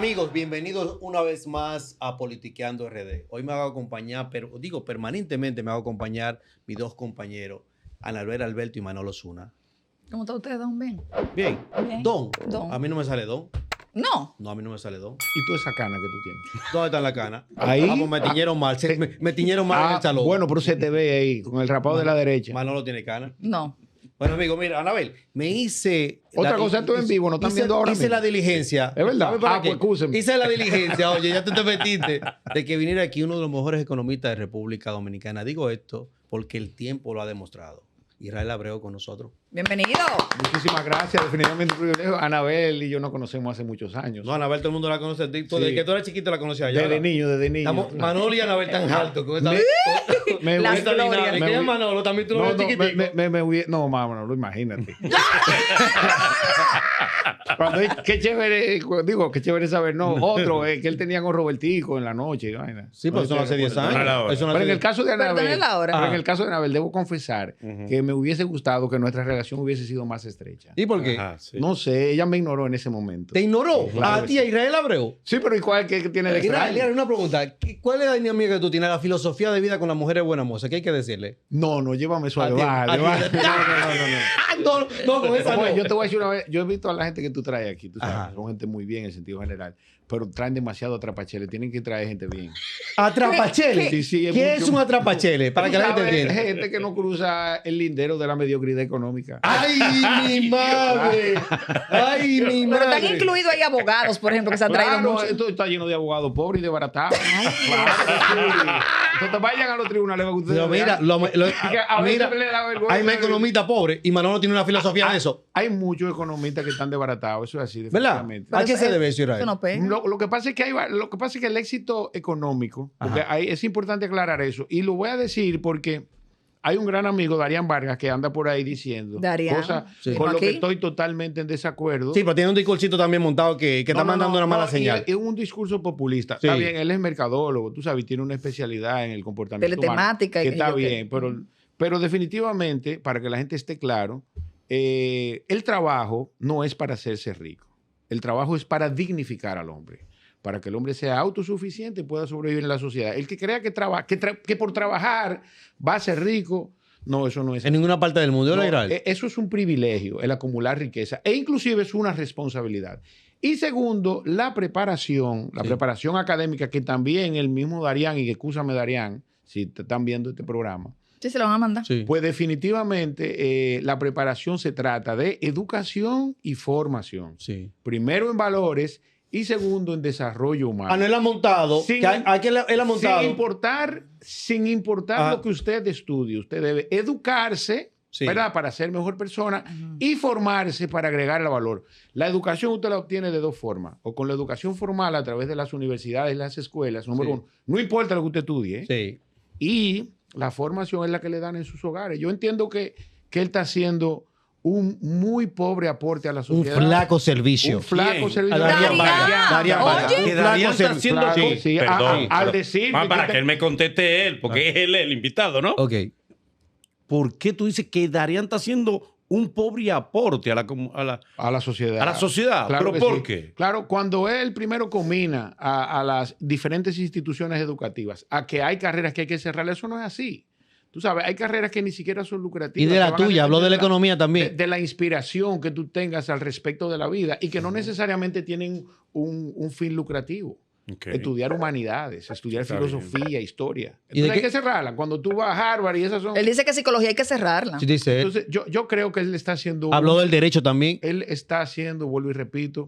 Amigos, bienvenidos una vez más a Politiqueando RD. Hoy me hago acompañar, pero digo permanentemente me hago acompañar mis dos compañeros, Ana Alberto y Manolo Zuna. ¿Cómo está usted, don? Bien. Bien. Bien. Don. Don. A mí no me sale don. No. No, a mí no me sale don. ¿Y tú esa cana que tú tienes? ¿Dónde está la cana? Ahí. Ah, pues me tiñeron mal. Me tiñeron mal en el salón. Bueno, pero se te ve ahí, con el rapado de la derecha. Manolo tiene cana. No. Bueno, amigo, mira, Anabel, me hice... Otra cosa, esto en vivo, no están viendo ahora Hice mismo. la diligencia. ¿Es verdad? ¿Sabe para Ah, qué? pues excúseme. Hice la diligencia, oye, ya tú te metiste, de que viniera aquí uno de los mejores economistas de República Dominicana. Digo esto porque el tiempo lo ha demostrado. Israel Abreu con nosotros. Bienvenido. Muchísimas gracias, definitivamente un privilegio. Anabel y yo nos conocemos hace muchos años. No, Anabel, todo el mundo la conoce. Desde Sí. que tú eras chiquito la conocía ya. Desde niño. Estamos, Manolo y Anabel tan altos con esta, Me La voy- esta gloria. dinámica. Me ¿Qué es voy- Manolo? También tú lo No, ves no, chiquitico. no, mamá, no, imagínate. Cuando qué chévere, digo, qué chévere saber, no, otro, que él tenía con Robertico en la noche. Vaina. Sí, pero eso no hace 10 Pero años. Eso no en hace el caso de Anabel, Perdone la hora. pero en el caso de Anabel, debo confesar que me hubiese gustado que nuestra relación hubiese sido más estrecha. ¿Y por qué? Ajá, sí. No sé, ella me ignoró en ese momento. ¿Te ignoró? Claro ¿A que ti, a Israel Abreu? Sí, pero ¿y cuál que tiene de Israel, extraño? una pregunta. ¿Cuál es la dinámica que tú tienes? La filosofía de vida con las mujeres buenas mozas. ¿Qué hay que decirle? No, llévame suave. A ti- Vale, a ti- vale. No, con esa Oye, no. yo te voy a decir una vez, yo he visto a la gente que tú traes aquí, tú sabes, Ajá. son gente muy bien en sentido general, pero traen demasiado atrapachele, tienen que traer gente bien. Atrapachele. Sí, sí, ¿Qué mucho- es un atrapachele? Para Tú que la gente sabes, entienda. gente que no cruza el lindero de la mediocridad económica. ¡Ay, mi madre! ¡Ay, mi Pero madre! están incluidos ahí abogados, por ejemplo, que se han traído Claro, mucho. esto está lleno de abogados pobres y de baratados. Claro que sí. Entonces vayan a los tribunales. que ustedes Pero mira, vean. que a veces mira, le da vergüenza. hay más economistas pobres y Manolo tiene una filosofía de eso. Hay muchos economistas que están desbaratados, eso es así, ¿Verdad? definitivamente. ¿A qué se debe eso, Eso Israel? no pega. Lo que pasa es que lo que pasa es que el éxito económico, porque Ajá. es importante aclarar eso, y lo voy a decir porque hay un gran amigo, Darían Vargas, que anda por ahí diciendo Darían. cosas Sí. con lo que Aquí. estoy totalmente en desacuerdo. Sí, pero tiene un discursito también montado que está No, no, mandando no, una mala no, señal. y es un discurso populista. Sí. Está bien, él es mercadólogo, tú sabes, tiene una especialidad en el comportamiento Teletemática humano, y que está yo qué. bien, pero definitivamente, para que la gente esté claro, el trabajo no es para hacerse rico. El trabajo es para dignificar al hombre, para que el hombre sea autosuficiente y pueda sobrevivir en la sociedad. El que crea que por trabajar va a ser rico, no, eso no es En ninguna parte del mundo, no, ¿verdad, Israel? eso es un privilegio, el acumular riqueza, e inclusive es una responsabilidad. Y segundo, la preparación académica, que también el mismo Darían, y excúsame Darían, si te están viendo este programa, Sí, se lo van a mandar. Sí. pues definitivamente la preparación se trata de educación y formación. Sí. Primero en valores y segundo en desarrollo humano. Ah, no, él ha montado. Sin- que aquí él ha montado. Sin importar Ajá. lo que usted estudie, usted debe educarse, Sí. ¿verdad? Para ser mejor persona Ujú. y formarse para agregarle valor. La educación usted la obtiene de dos formas. O con la educación formal a través de las universidades y las escuelas, número Sí. uno. No importa lo que usted estudie. Sí. Y la formación es la que le dan en sus hogares. Yo entiendo que él está haciendo un muy pobre aporte a la Un sociedad. flaco servicio. Un flaco ¿Quién? servicio. A Darían Vargas. Darían Vargas. Oye. Un Que flaco Darían está servicio. haciendo Claro, cosas. sí, Perdón, al pero- decir para que él me conteste él, porque es él el invitado, ¿no? Ok. ¿Por qué tú dices que Darían está haciendo un pobre aporte a la a la sociedad. a la sociedad? Claro ¿Pero que por sí. qué? Claro, cuando él primero combina a las diferentes instituciones educativas a que hay carreras que hay que cerrar, eso no es así. Tú sabes, hay carreras que ni siquiera son lucrativas. Y de que la van a tuya, habló de la depender economía también. de la inspiración que tú tengas al respecto de la vida y que no necesariamente tienen un fin lucrativo. Ok. Estudiar humanidades, estudiar Está filosofía, historia. ¿Y de Entonces hay qué? que cerrarla. Cuando tú vas a Harvard y esas son... Él dice que psicología hay que cerrarla. Sí, dice él. Entonces yo creo que él está haciendo... Habló del derecho también. Él está haciendo, vuelvo y repito,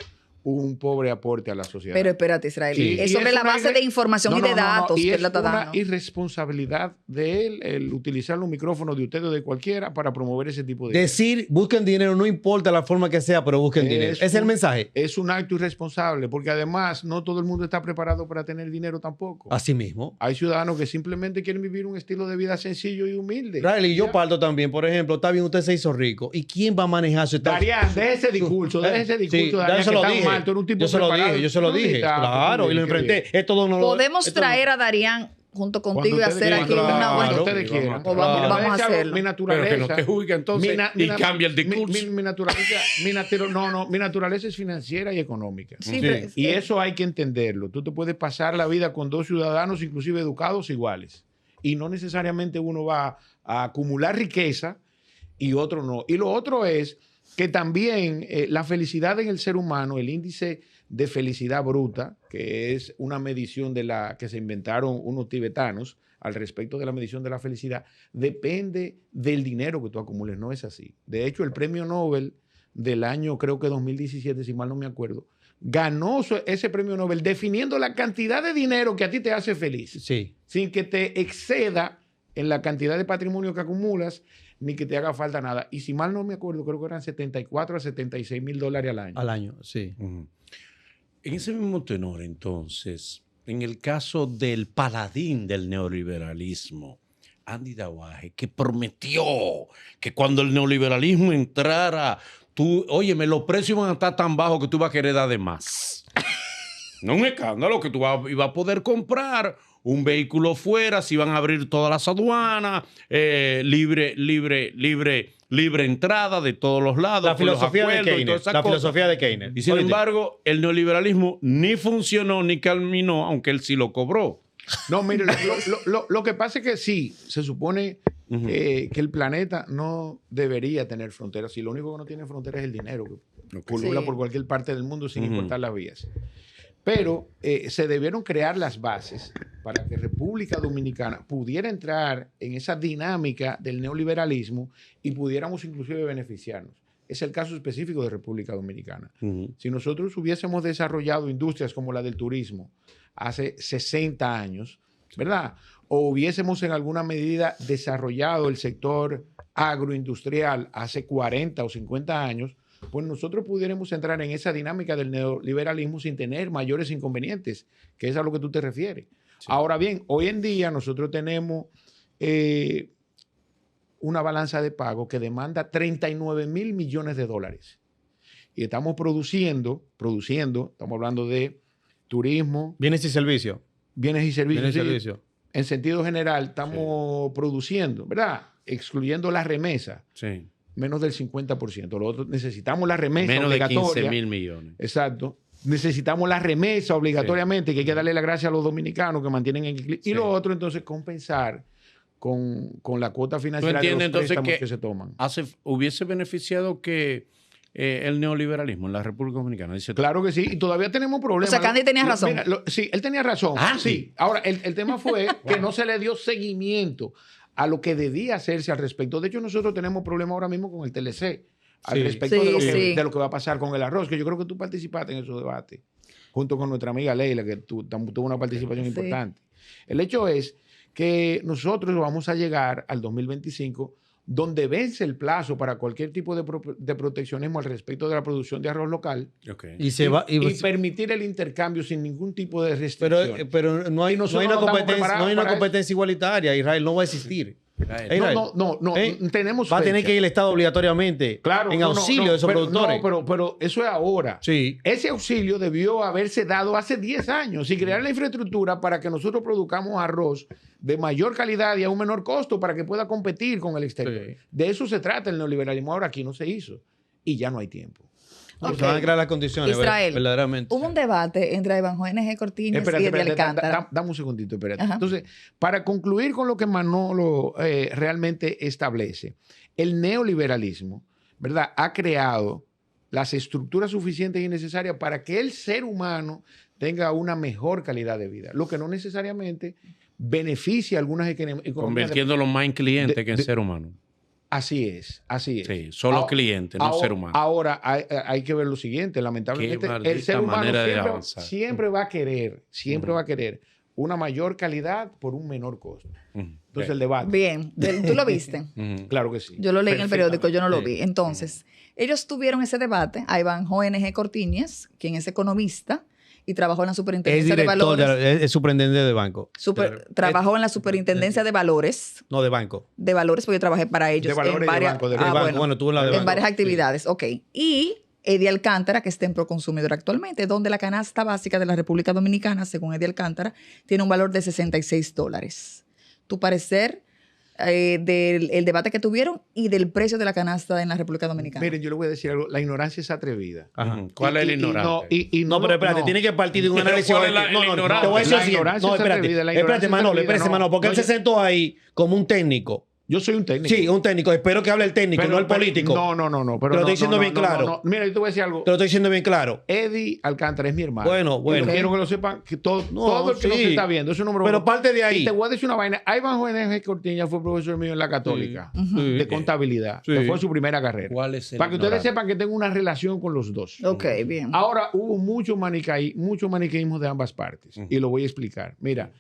un pobre aporte a la sociedad. Pero espérate, Israel. Sí. Es Y sobre es la una base de información y de datos y que es él la está una dando. irresponsabilidad de él el utilizar los micrófonos de usted o de cualquiera para promover ese tipo de... Decir, busquen dinero, no importa la forma que sea, pero busquen dinero. Ese es el mensaje. Es un acto irresponsable porque además no todo el mundo está preparado para tener dinero tampoco. Así mismo. Hay ciudadanos que simplemente quieren vivir un estilo de vida sencillo y humilde. Israel, y yo Ya. parto también. Por ejemplo, está bien, usted se hizo rico. ¿Y quién va a manejar su estado? Darían, deje ese discurso, Sí, Darían, yo se que lo está dije. mal, tú eres un tipo Yo se lo preparado. dije, yo se lo No, dije. está, Claro, pues, y lo qué bien. enfrenté. Esto no lo- Podemos esto no- traer a Darían junto Cuando contigo y ustedes hacer aquí quieran, una cuando buena... ustedes quieran. O vamos Mira, a decía algo, hacerlo. Mi Pero naturaleza. que no te juzgue entonces y cambia el discurso. Mi naturaleza, mi naturaleza es financiera y económica. Sí, Sí. pero- Y eso hay que entenderlo. Tú te puedes pasar la vida con dos ciudadanos, inclusive educados, iguales. Y no necesariamente uno va a acumular riqueza y otro no. Y lo otro es que también la felicidad en el ser humano, el índice de felicidad bruta, que es una medición de la que se inventaron unos tibetanos al respecto de la medición de la felicidad, depende del dinero que tú acumules. No es así. De hecho, el premio Nobel del año, creo que 2017, si mal no me acuerdo, ganó ese premio Nobel definiendo la cantidad de dinero que a ti te hace feliz, Sí. sin que te exceda en la cantidad de patrimonio que acumulas, ni que te haga falta nada. Y si mal no me acuerdo, creo que eran 74 a 76 mil dólares al año. Al año, sí. Ujú. En ese mismo tenor, entonces, en el caso del paladín del neoliberalismo, Andy Dawaje, que prometió que cuando el neoliberalismo entrara, óyeme, los precios van a estar tan bajos que tú vas a querer dar de más. No es un escándalo que tú ibas a poder comprar un vehículo fuera, si van a abrir todas las aduanas, libre entrada de todos los lados. La con los filosofía de acuerdos y todas Keynes. esas La cosas. filosofía de Keynes. Y sin Oíste. embargo, el neoliberalismo ni funcionó ni caminó, aunque él sí lo cobró. No, mire, lo que pasa es que sí, se supone que el planeta no debería tener fronteras. Y lo único que no tiene fronteras es el dinero, que pulula Sí. por cualquier parte del mundo sin Ujú. importar las vías. Pero se debieron crear las bases para que República Dominicana pudiera entrar en esa dinámica del neoliberalismo y pudiéramos inclusive beneficiarnos. Es el caso específico de República Dominicana. Si nosotros hubiésemos desarrollado industrias como la del turismo hace 60 años, ¿verdad? O hubiésemos en alguna medida desarrollado el sector agroindustrial hace 40 o 50 años, pues nosotros pudiéramos entrar en esa dinámica del neoliberalismo sin tener mayores inconvenientes, que es a lo que tú te refieres. Sí. Ahora bien, hoy en día nosotros tenemos una balanza de pago que demanda 39 mil millones de dólares. Y estamos produciendo, estamos hablando de turismo. Bienes y servicios. Bienes y servicios. Bienes y servicios. En sentido general, estamos produciendo, ¿verdad? Excluyendo la remesa. Sí. Menos del 50%. Lo otro, necesitamos la remesa menos obligatoria. de 15 mil millones. Exacto. Necesitamos la remesa obligatoriamente, que hay que darle las gracias a los dominicanos que mantienen en equilibrio. Y lo otro, entonces, compensar con la cuota financiera de los préstamos que se toman. ¿Hubiese beneficiado que el neoliberalismo en la República Dominicana? Dice claro que sí, y todavía tenemos problemas. O sea, Candy tenía razón. Mira, sí, él tenía razón. Sí. Ahora, el tema fue que no se le dio seguimiento a lo que debía hacerse al respecto. De hecho, nosotros tenemos problemas ahora mismo con el TLC al respecto de lo que va a pasar con el arroz, que yo creo que tú participaste en esos debates, junto con nuestra amiga Leila, que tuvo una participación importante. El hecho es que nosotros vamos a llegar al 2025 donde vence el plazo para cualquier tipo de proteccionismo al respecto de la producción de arroz local y permitir el intercambio sin ningún tipo de restricción. Pero no hay una competencia igualitaria. Israel no va a existir. No, tenemos va a tener que ir el Estado obligatoriamente en auxilio de esos productores. Pero eso es ahora. Sí. Ese auxilio debió haberse dado hace 10 años y crear la infraestructura para que nosotros produzcamos arroz de mayor calidad y a un menor costo para que pueda competir con el exterior. Sí. De eso se trata el neoliberalismo. Ahora aquí no se hizo y ya no hay tiempo. Okay. Se van a crear las condiciones, Israel, verdaderamente. Hubo un debate entre Evanjo N.G. Cortiñas y Eddie Alcántara. Dame un segundito, espérate. Ajá. Entonces, para concluir con lo que Manolo realmente establece, el neoliberalismo, ¿verdad?, ha creado las estructuras suficientes y necesarias para que el ser humano tenga una mejor calidad de vida, lo que no necesariamente beneficia a algunas economías. Convirtiéndolo más en cliente que en ser humano. Así es. Sí, solo cliente, no ser humano. Ahora hay que ver lo siguiente, lamentablemente el ser humano siempre va a querer, va a querer una mayor calidad por un menor costo. Entonces el debate. Bien, ¿tú lo viste? Claro que sí. Yo lo leí en el periódico, yo no lo vi. Entonces, ellos tuvieron ese debate, a Evanjo N.G. Cortiñas, quien es economista, y trabajó en la Superintendencia de Valores. Es superintendente de banco. Trabajó en la Superintendencia de Valores. No, de banco. De Valores, porque yo trabajé para ellos de valores, en varias, de banco, bueno, tú en la de en varias actividades. Sí. Ok. Y Eddie Alcántara, que está en Proconsumidor actualmente, donde la canasta básica de la República Dominicana, según Eddie Alcántara, tiene un valor de $66. Tu parecer del el debate que tuvieron y del precio de la canasta en la República Dominicana. Miren, yo le voy a decir algo. La ignorancia es atrevida. Ajá. ¿Cuál es el ignorante? No, pero espérate, tiene que partir de un análisis. ¿Cuál es la No, ignorancia? te voy a decir La lo siguiente. ignorancia No, es atrevida, la espérate, ignorancia es Manolo, atrevida. espérate, Manolo, porque él se sentó ahí como un técnico. Yo soy un técnico. Sí, un técnico. Espero que hable el técnico, no el político. No. Pero Te lo no, estoy diciendo no, bien no, claro. no. Mira, yo te voy a decir algo. Te lo estoy diciendo bien claro. Eddie Alcántara es mi hermano. Bueno. Y quiero que lo sepan, que todo el que nos sí. está viendo es un número Pero uno. parte de ahí. Y te voy a decir una vaina. Iván Jovenes Cortiña fue profesor mío en la Católica Sí. de contabilidad. Sí. Que fue su primera carrera. ¿Cuál es el Para que ustedes ignorante? sepan que tengo una relación con los dos. Ok, bien. Ahora, hubo mucho maniqueísmo de ambas partes. Y lo voy a explicar. Mira,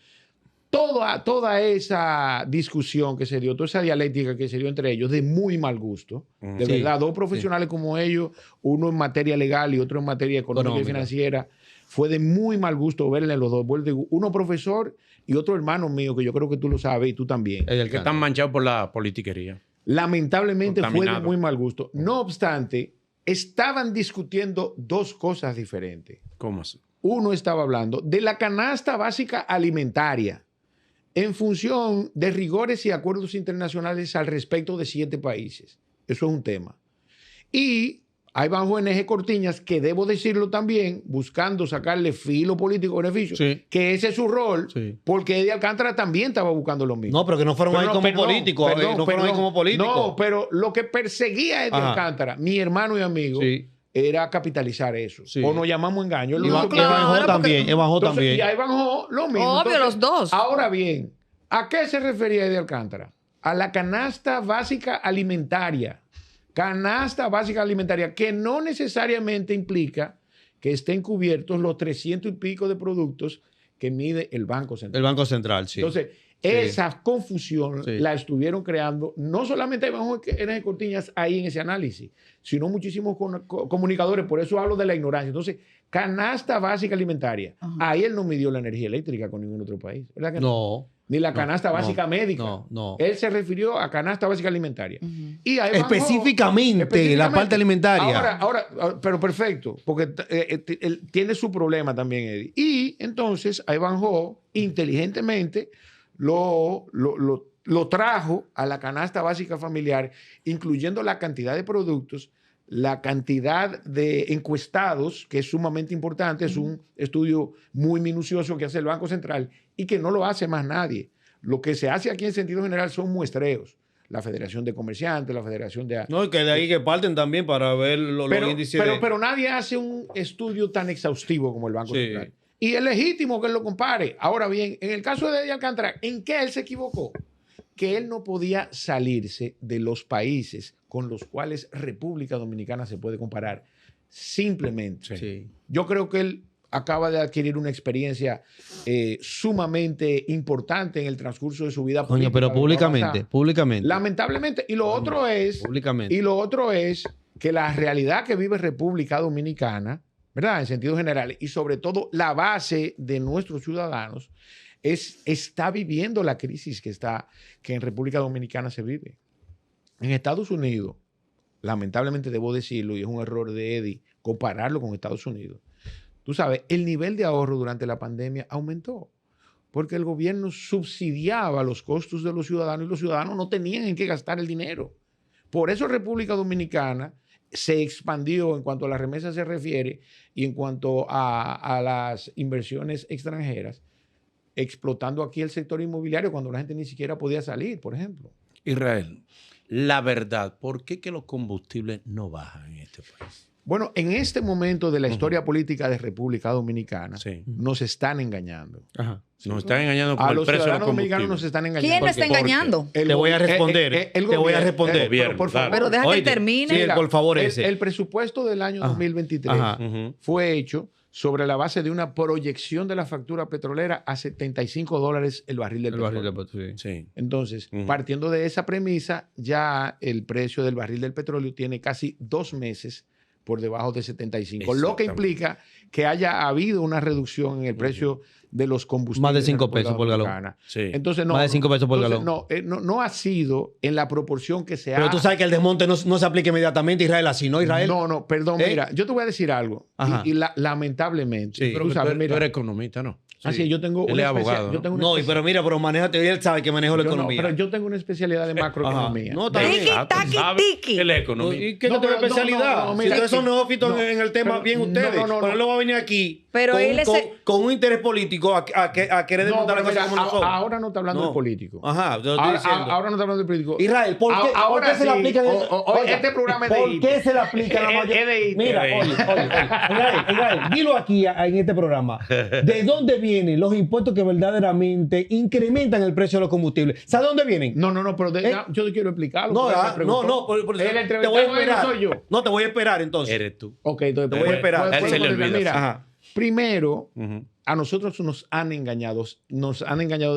toda esa discusión que se dio, toda esa dialéctica que se dio entre ellos, de muy mal gusto, de Sí, verdad, dos profesionales como ellos, uno en materia legal y otro en materia económica y financiera, fue de muy mal gusto verle los dos. Uno profesor y otro hermano mío, que yo creo que tú lo sabes y tú también. El que están manchados por la politiquería. Lamentablemente fue de Contaminado. muy mal gusto. No obstante, estaban discutiendo dos cosas diferentes. ¿Cómo así? Uno estaba hablando de la canasta básica alimentaria en función de rigores y acuerdos internacionales al respecto de 7 países. Eso es un tema. Y hay bajo ONG Cortiñas, que debo decirlo también, buscando sacarle filo político beneficio, Sí. que ese es su rol, Sí. porque Eddie Alcántara también estaba buscando lo mismo. No, pero que no fueron ahí como políticos. No fueron ahí como políticos. No, pero lo que perseguía a Eddie Ajá. Alcántara, mi hermano y amigo, Sí. era capitalizar eso. Sí. O nos llamamos engaño. Y No, claro, Evanjo porque- también. Evanjo Entonces, también. y a Ivanhoe lo mismo. Obvio, los dos. Ahora bien, ¿a qué se refería Eddie Alcántara? A la canasta básica alimentaria. Canasta básica alimentaria, que no necesariamente implica que estén cubiertos los 300 y pico de productos que mide el Banco Central. El Banco Central, sí. Entonces, esa confusión Sí. la estuvieron creando no solamente Iván N. Cortiñas ahí en ese análisis, sino muchísimos comunicadores. Por eso hablo de la ignorancia. Entonces, canasta básica alimentaria. Ajá. Ahí él no midió la energía eléctrica con ningún otro país. ¿Verdad que No. Ni la canasta no, básica médica. no. Él se refirió a canasta básica alimentaria. Ujú. Y a Iván Específicamente, la parte alimentaria. Ahora, pero perfecto, porque él tiene su problema también, Eddie. Y entonces a Ivanhoe, inteligentemente, lo trajo a la canasta básica familiar, incluyendo la cantidad de productos, la cantidad de encuestados, que es sumamente importante, es un estudio muy minucioso que hace el Banco Central y que no lo hace más nadie. Lo que se hace aquí en sentido general son muestreos. La Federación de Comerciantes, la Federación de... No, y que de ahí que parten también para ver los índices. Pero nadie hace un estudio tan exhaustivo como el Banco Sí. Central. Y es legítimo que él lo compare. Ahora bien, en el caso de Eddie Alcántara, ¿en qué él se equivocó? Que él no podía salirse de los países con los cuales República Dominicana se puede comparar. Simplemente. Sí. Yo creo que él acaba de adquirir una experiencia sumamente importante en el transcurso de su vida Coño, política. pero de toda públicamente, pasada. públicamente. Lamentablemente. Y lo otro es... Públicamente. Y lo otro es que la realidad que vive República Dominicana, ¿verdad? En sentido general, y sobre todo la base de nuestros ciudadanos, está viviendo la crisis que en República Dominicana se vive. En Estados Unidos, lamentablemente debo decirlo, y es un error de Eddie, compararlo con Estados Unidos. Tú sabes, el nivel de ahorro durante la pandemia aumentó, porque el gobierno subsidiaba los costos de los ciudadanos y los ciudadanos no tenían en qué gastar el dinero. Por eso República Dominicana se expandió en cuanto a las remesas se refiere y en cuanto a las inversiones extranjeras, explotando aquí el sector inmobiliario cuando la gente ni siquiera podía salir, por ejemplo. Israel, la verdad, ¿por qué que los combustibles no bajan en este país? Bueno, en este momento de la historia política de República Dominicana, Sí. nos están engañando. Ajá. Nos están engañando con A el los precio de los ciudadanos dominicanos nos combustibles. están engañando. ¿Quién lo está ¿Por qué? engañando? Te voy a responder. Te voy a responder. Pero, por favor, Pero deja que él Oíste, termine. sí, por favor, ese. el presupuesto del año Ajá. 2023 Ajá. Ujú. fue hecho sobre la base de una proyección de la factura petrolera a $75 el barril del El barril petróleo. de sí. Sí. Entonces, Ujú. partiendo de esa premisa, ya el precio del barril del petróleo tiene casi 2 meses por debajo de 75, lo que Exactamente. implica que haya habido una reducción en el precio de los combustibles. Más de en 5 República pesos por galón. Dominicana. Sí. Entonces, no, Más de 5 pesos por entonces, galón. no ha sido en la proporción que se Pero ha... tú sabes que el desmonte no se aplica inmediatamente a Israel así, ¿no, Israel? No, perdón, ¿Eh? mira, yo te voy a decir algo. Ajá. Lamentablemente, Sí. Pero tú que sabes, tú mira, eres economista, ¿no? así yo tengo Él una es abogado, yo tengo una No, especia- pero mira, pero manéjate, él sabe que manejo la yo no, economía. pero yo tengo una especialidad de macroeconomía. No, está bien. Tiki, taki, ¿Sabe? tiki. Él es economista. ¿Y qué No, es tu pero no, especialidad? no, Si mira, ustedes son neófitos no, en el tema, pero- bien ustedes. no. Pero él no va a venir aquí Pero con, él es- con un interés político a querer No, desmontar la pero cosa mira, como nosotros. ahora no está hablando No. del político. Ajá, te lo estoy Ahora, diciendo. ahora no está hablando del político. Israel, ¿por qué, Ahora ¿por qué se le sí. aplican Oye, este programa es de ¿Por hito. qué se le aplica la Es mayoría? de hito. Mira, Es de oye, Israel, dilo aquí en este programa. ¿De dónde vienen los impuestos que verdaderamente incrementan el precio de los combustibles? ¿Sabes de dónde vienen? No, pero yo te quiero explicarlo. No, porque me no, preguntó. por eso El te entrevistado voy a esperar. soy yo. No, te voy a esperar entonces. Eres tú. Ok, entonces Te voy a esperar. A él se le olvida. Mira, Ajá. primero, Ujú. a nosotros nos han engañado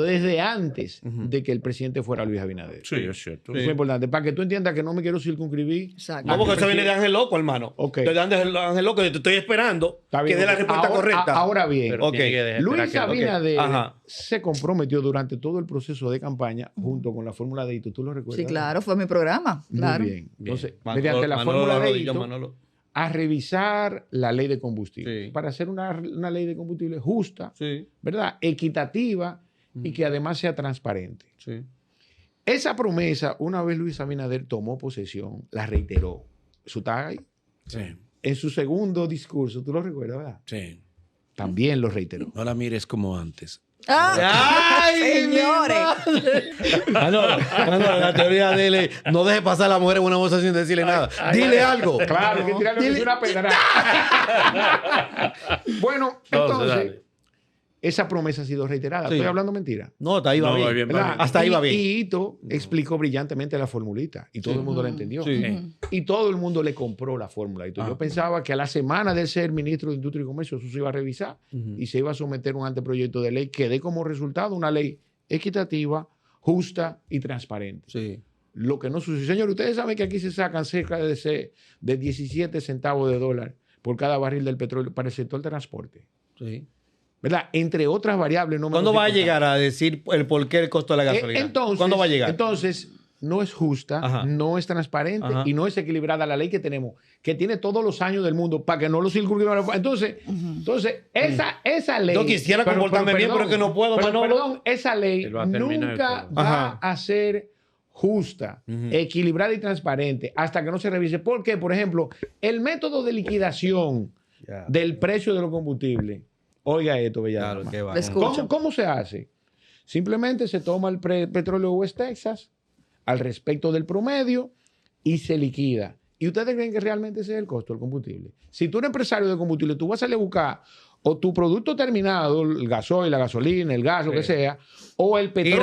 desde antes de que el presidente fuera Luis Abinader. Sí, es cierto. Eso es importante. Para que tú entiendas que no me quiero circunscribir. Exacto. No, porque al eso viene de presidente. Ángel Loco, hermano. Ok. De Ángel Loco, yo te estoy esperando Está bien, que dé la ok. respuesta Ahora- correcta. Ahora bien, Pero Ok. tiene que dejar Luis esperar que- Abinader Ajá. se comprometió durante todo el proceso de campaña junto con la fórmula de hito. ¿Tú lo recuerdas? Sí, claro, fue mi programa. Muy Claro. bien. Entonces, Manolo- mediante la Manolo fórmula de Rodillo, hito, Manolo. a revisar la ley de combustible Sí. para hacer una ley de combustible justa, Sí, ¿verdad? Equitativa y que además sea transparente. sí. Esa promesa, una vez Luis Abinader tomó posesión, la reiteró. Eso está ahí. Sí, En su segundo discurso, ¿tú lo recuerdas, verdad? sí. También lo reiteró. No la mires como antes. ¡Ay, Señores. Manolo, la teoría de él, no deje pasar a la mujer en una bolsa sin decirle nada. Dile algo. Claro, que tirarle una pedra. Bueno, Entonces, entonces, dale. esa promesa ha sido reiterada. Sí. Estoy hablando mentira. No, hasta ahí va No, bien. va bien, va ¿Verdad? bien. Hasta ahí va Y bien. Ito explicó brillantemente la formulita y todo el mundo la entendió. Sí. Y todo el mundo le compró la fórmula. Y yo pensaba que a la semana de ser ministro de Industria y Comercio eso se iba a revisar y se iba a someter un anteproyecto de ley que dé como resultado una ley equitativa, justa y transparente. Sí. Lo que no sucede. Señor, ustedes saben que aquí se sacan cerca de 17 centavos de dólar por cada barril del petróleo para el sector del transporte. Sí. ¿Verdad? Entre otras variables. No ¿Cuándo va a menos llegar a decir el por qué el costo de la gasolina? entonces, ¿Cuándo va a llegar? Entonces, no es justa, Ajá. no es transparente Ajá. y no es equilibrada la ley que tenemos, que tiene todos los años del mundo para que no lo circunscriban. Entonces, esa ley. Yo quisiera comportarme bien, pero que no puedo, Manolo. Perdón, esa ley Él va a terminar nunca todo. va Ajá. a ser justa, equilibrada y transparente hasta que no se revise. Porque, por ejemplo, el método de liquidación Ya. del precio de los combustibles, oiga esto, bella Claro, dama. qué va. Les escucho. ¿Cómo se hace? Simplemente se toma el petróleo West Texas al respecto del promedio y se liquida. ¿Y ustedes creen que realmente ese es el costo del combustible? Si tú eres empresario de combustible, tú vas a salir a buscar o tu producto terminado, el gasoil, la gasolina, el gas, lo que sea, o el petróleo.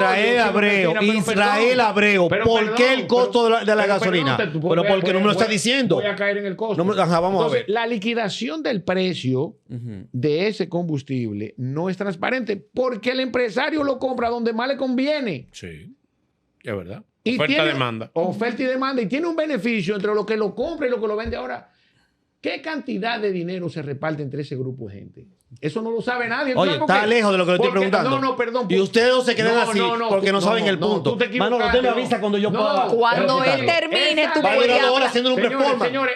Israel Abreu, ¿por qué el costo de la gasolina? Pero porque no me lo está diciendo. Voy a caer en el costo. Ajá, vamos a ver. La liquidación del precio de ese combustible no es transparente porque el empresario lo compra donde más le conviene. Sí, es verdad. Y Oferta tiene- demanda. Oferta y demanda. Y tiene un beneficio entre lo que lo compra y lo que lo vende ahora. ¿Qué cantidad de dinero se reparte entre ese grupo de gente? Eso no lo sabe nadie. ¿Tú Oye, sabes por está qué? lejos de lo que le estoy Porque- preguntando. No, perdón. Y ustedes dos se quedan No, así porque no saben el punto. tú te equivocaste, Manolo, usted me avisa cuando yo pueda. Cuando él preguntarle. termine, Esa tú ley- Va a puedes durar 2 horas hablar. haciendo un reforma. Señores,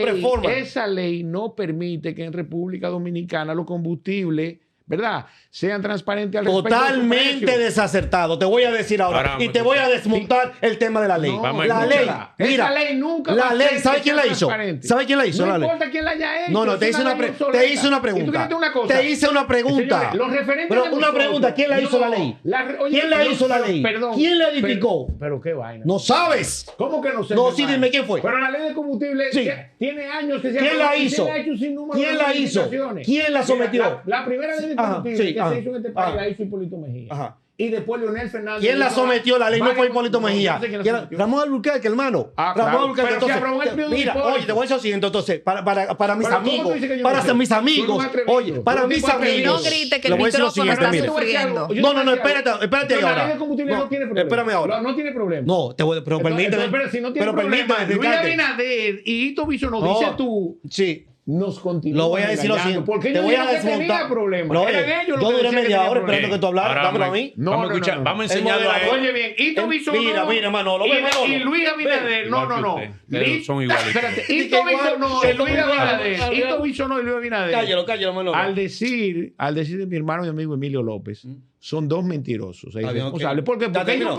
reforma. esa ley no permite que en República Dominicana los combustibles, ¿verdad?, sean transparentes al respecto de su Totalmente precio. desacertado. Te voy a decir ahora. Ahora vamos Y te a voy a escuchar. desmontar el tema de la ley. No, Vamos a la ley. escucharla. Esa Mira, ley nunca la va a ley. ser ¿Sabes que quién la sea hizo? transparente. ¿Sabes quién la hizo? No la ley? importa quién la haya hecho. No, es te hice una, ley te obsoleta. hice una Y tú pregunta. fíjate una cosa. Te hice una pregunta. Señores, los referentes Pero de una nosotros- pregunta. ¿Quién la hizo No, la ley? oye, ¿Quién la pero- hizo la pero- ley? perdón, ¿Quién la edificó? Pero qué vaina. No sabes. ¿Cómo que no sé? No, qué sí, vaina? dime quién fue. Pero la ley de combustible Sí. tiene años que se ¿Quién la aprobado y hizo? se le ha hecho un sinnúmero ¿Quién de la hizo? modificaciones. ¿Quién la Mira, sometió? La primera ley de Ajá, combustible sí, que ajá, se hizo en este país ajá. la hizo Hipólito Mejía. Ajá. y después Leonel Fernández. ¿Quién la sometió? La ley no fue Hipólito No, Mejía. yo sé quién la ¿Quién sometió. Ramón Alburquerque, hermano. Ah, Ramón claro. Alburquerque. Pero si Entonces, aprobó el periodo de mira, Hipólito. oye, te voy a decir lo siguiente. Entonces, para mis Pero ¿cómo tú amigos, dices que yo para no sé? mis Tú amigos, eres un atrevido. oye, para Tú eres mis un atrevido. amigos. No grite que le el voy a decir lo micrófono siguiente, está mire. sufriendo. No, espérate La ahora. ley de combustible no tiene problema. Espérame ahora. No tiene problema. No, te voy, pero permíteme. Pero si no tiene pero problema, permíteme, Luis Ricardo. Abinader y Hito Bisonó, No, dices tú, Sí. nos continúan Lo voy a decir lo engañando. siguiente. Porque Te ellos voy a dijeron que desmontar. tenía problemas. No, Eran oye, ellos los yo que duré decían que media tenía hora esperando problemas. que tú hablaras. Ahora Dámelo a vamos- mí. No, vamos a no, escuchar, no, no. vamos a El enseñarlo a él. moderador. Oye bien, Hito Bisonó. Mira, Manolo, ve, Manolo. Y Luis Abinader. No, no, no. Ustedes son igualitos. Espérate, Que Hito igual, Bisonó que y Luis igual. Abinader. Hito Bisonó y Luis Abinader. Cállalo, Manolo. Al decir de mi hermano y amigo Emilio López, son dos mentirosos e Está bien, irresponsables. ok. ¿Por qué? Está Porque terminado.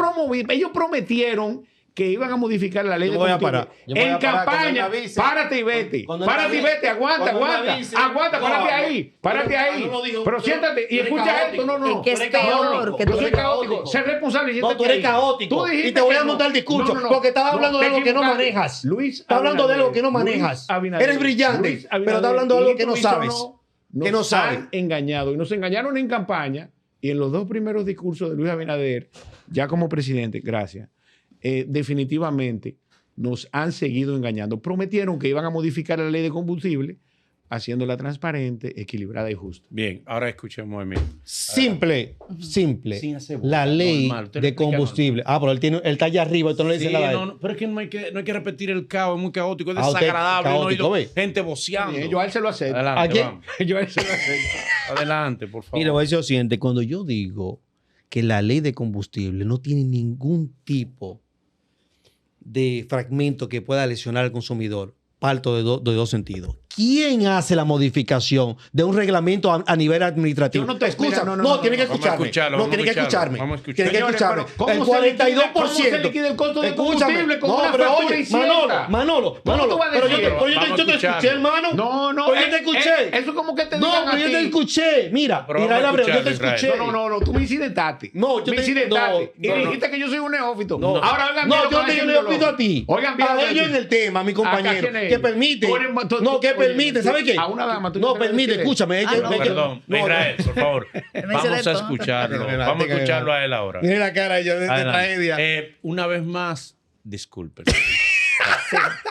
ellos prometieron que iban a modificar la ley Yo de me voy a combustible. parar. Yo me voy En a parar cuando campaña, él me avise. párate y vete. Cuando él me Párate y avise. vete, aguanta, Cuando él me aguanta. avise. Aguanta, No, párate no. ahí, párate Pero ahí. no dijo- Pero tú siéntate y eres escucha caótico. esto. No, no. Es que es Tú eres peor caótico. que Yo tú soy eres caótico. Sé responsable y No, siéntate tú eres ahí. caótico. Tú dijiste Y te voy a que no. montar el discurso. No, no, no. Porque estás hablando No, de te algo que no equivocaste. manejas. Luis Estás hablando de algo que no Abinader, manejas. Luis Abinader, Eres brillante. Luis Pero Abinader estás hablando de algo y que no Hito sabes. Bisonó Que no nos sabes. han engañado. Y nos engañaron en campaña. Y en los dos primeros discursos de Luis Abinader, ya como presidente, gracias, definitivamente nos han seguido engañando. Prometieron que iban a modificar la ley de combustible, haciéndola transparente, equilibrada y justa. Bien, ahora escuchemos a Emilio. Simple. Sin hacer La ley normal. Usted de explica combustible. Ah, pero él está allá arriba. Esto no le dice Sí, nada a él. no, pero es que no hay que repetir el caos, es muy caótico, es Ah, usted desagradable. caótico, no he oído ¿ve? gente voceando. Yo a él se lo acepto. Adelante, ¿A quién? vamos. Yo a él se lo acepto. Adelante, por favor. Mira, voy a decir lo siguiente. Cuando yo digo que la ley de combustible no tiene ningún tipo de fragmento que pueda lesionar al consumidor, parto de dos sentidos. ¿Quién hace la modificación de un reglamento a nivel administrativo? Yo no te- Escucha, mira, no, tiene que Vamos a escucharme. escucharlo, No, vamos tiene a que escucharlo, escucharme. vamos a escucharlo. Tiene que Señores, escucharme. pero ¿cómo El se liquida- 42%. cómo se liquida el costo del combustible con una pero factura oye, incierta? Manolo, ¿Cómo tú vas a pero decir? yo te Vamos a escuché, escucharlo. hermano. No, no. Pero yo te escuché. Eso es como que te No, digan a pero yo te ti. escuché. Mira, Pero Israel vamos a Abreu, yo te escuchar, escuché. Israel. No, tú me incidentaste. No, yo me te- incidentaste. no, no, y dijiste que yo soy un neófito. No. Ahora oigan bien No, lo que yo va te decir le Emilio pido a López. ti. Oigan bien. A lo que ellos dice. en el tema, mi compañero, ¿A quién es? que permite. No, que permite, ¿sabe qué? A una dama, tú No, no te permite, decir. escúchame. Ah, no. Perdón, no, Israel, por favor. Me Vamos hice de a todo. escucharlo. Adelante, Vamos a que escucharlo adelante. a él ahora. Mire la cara yo de Adelante. tragedia. Una vez más, disculpen.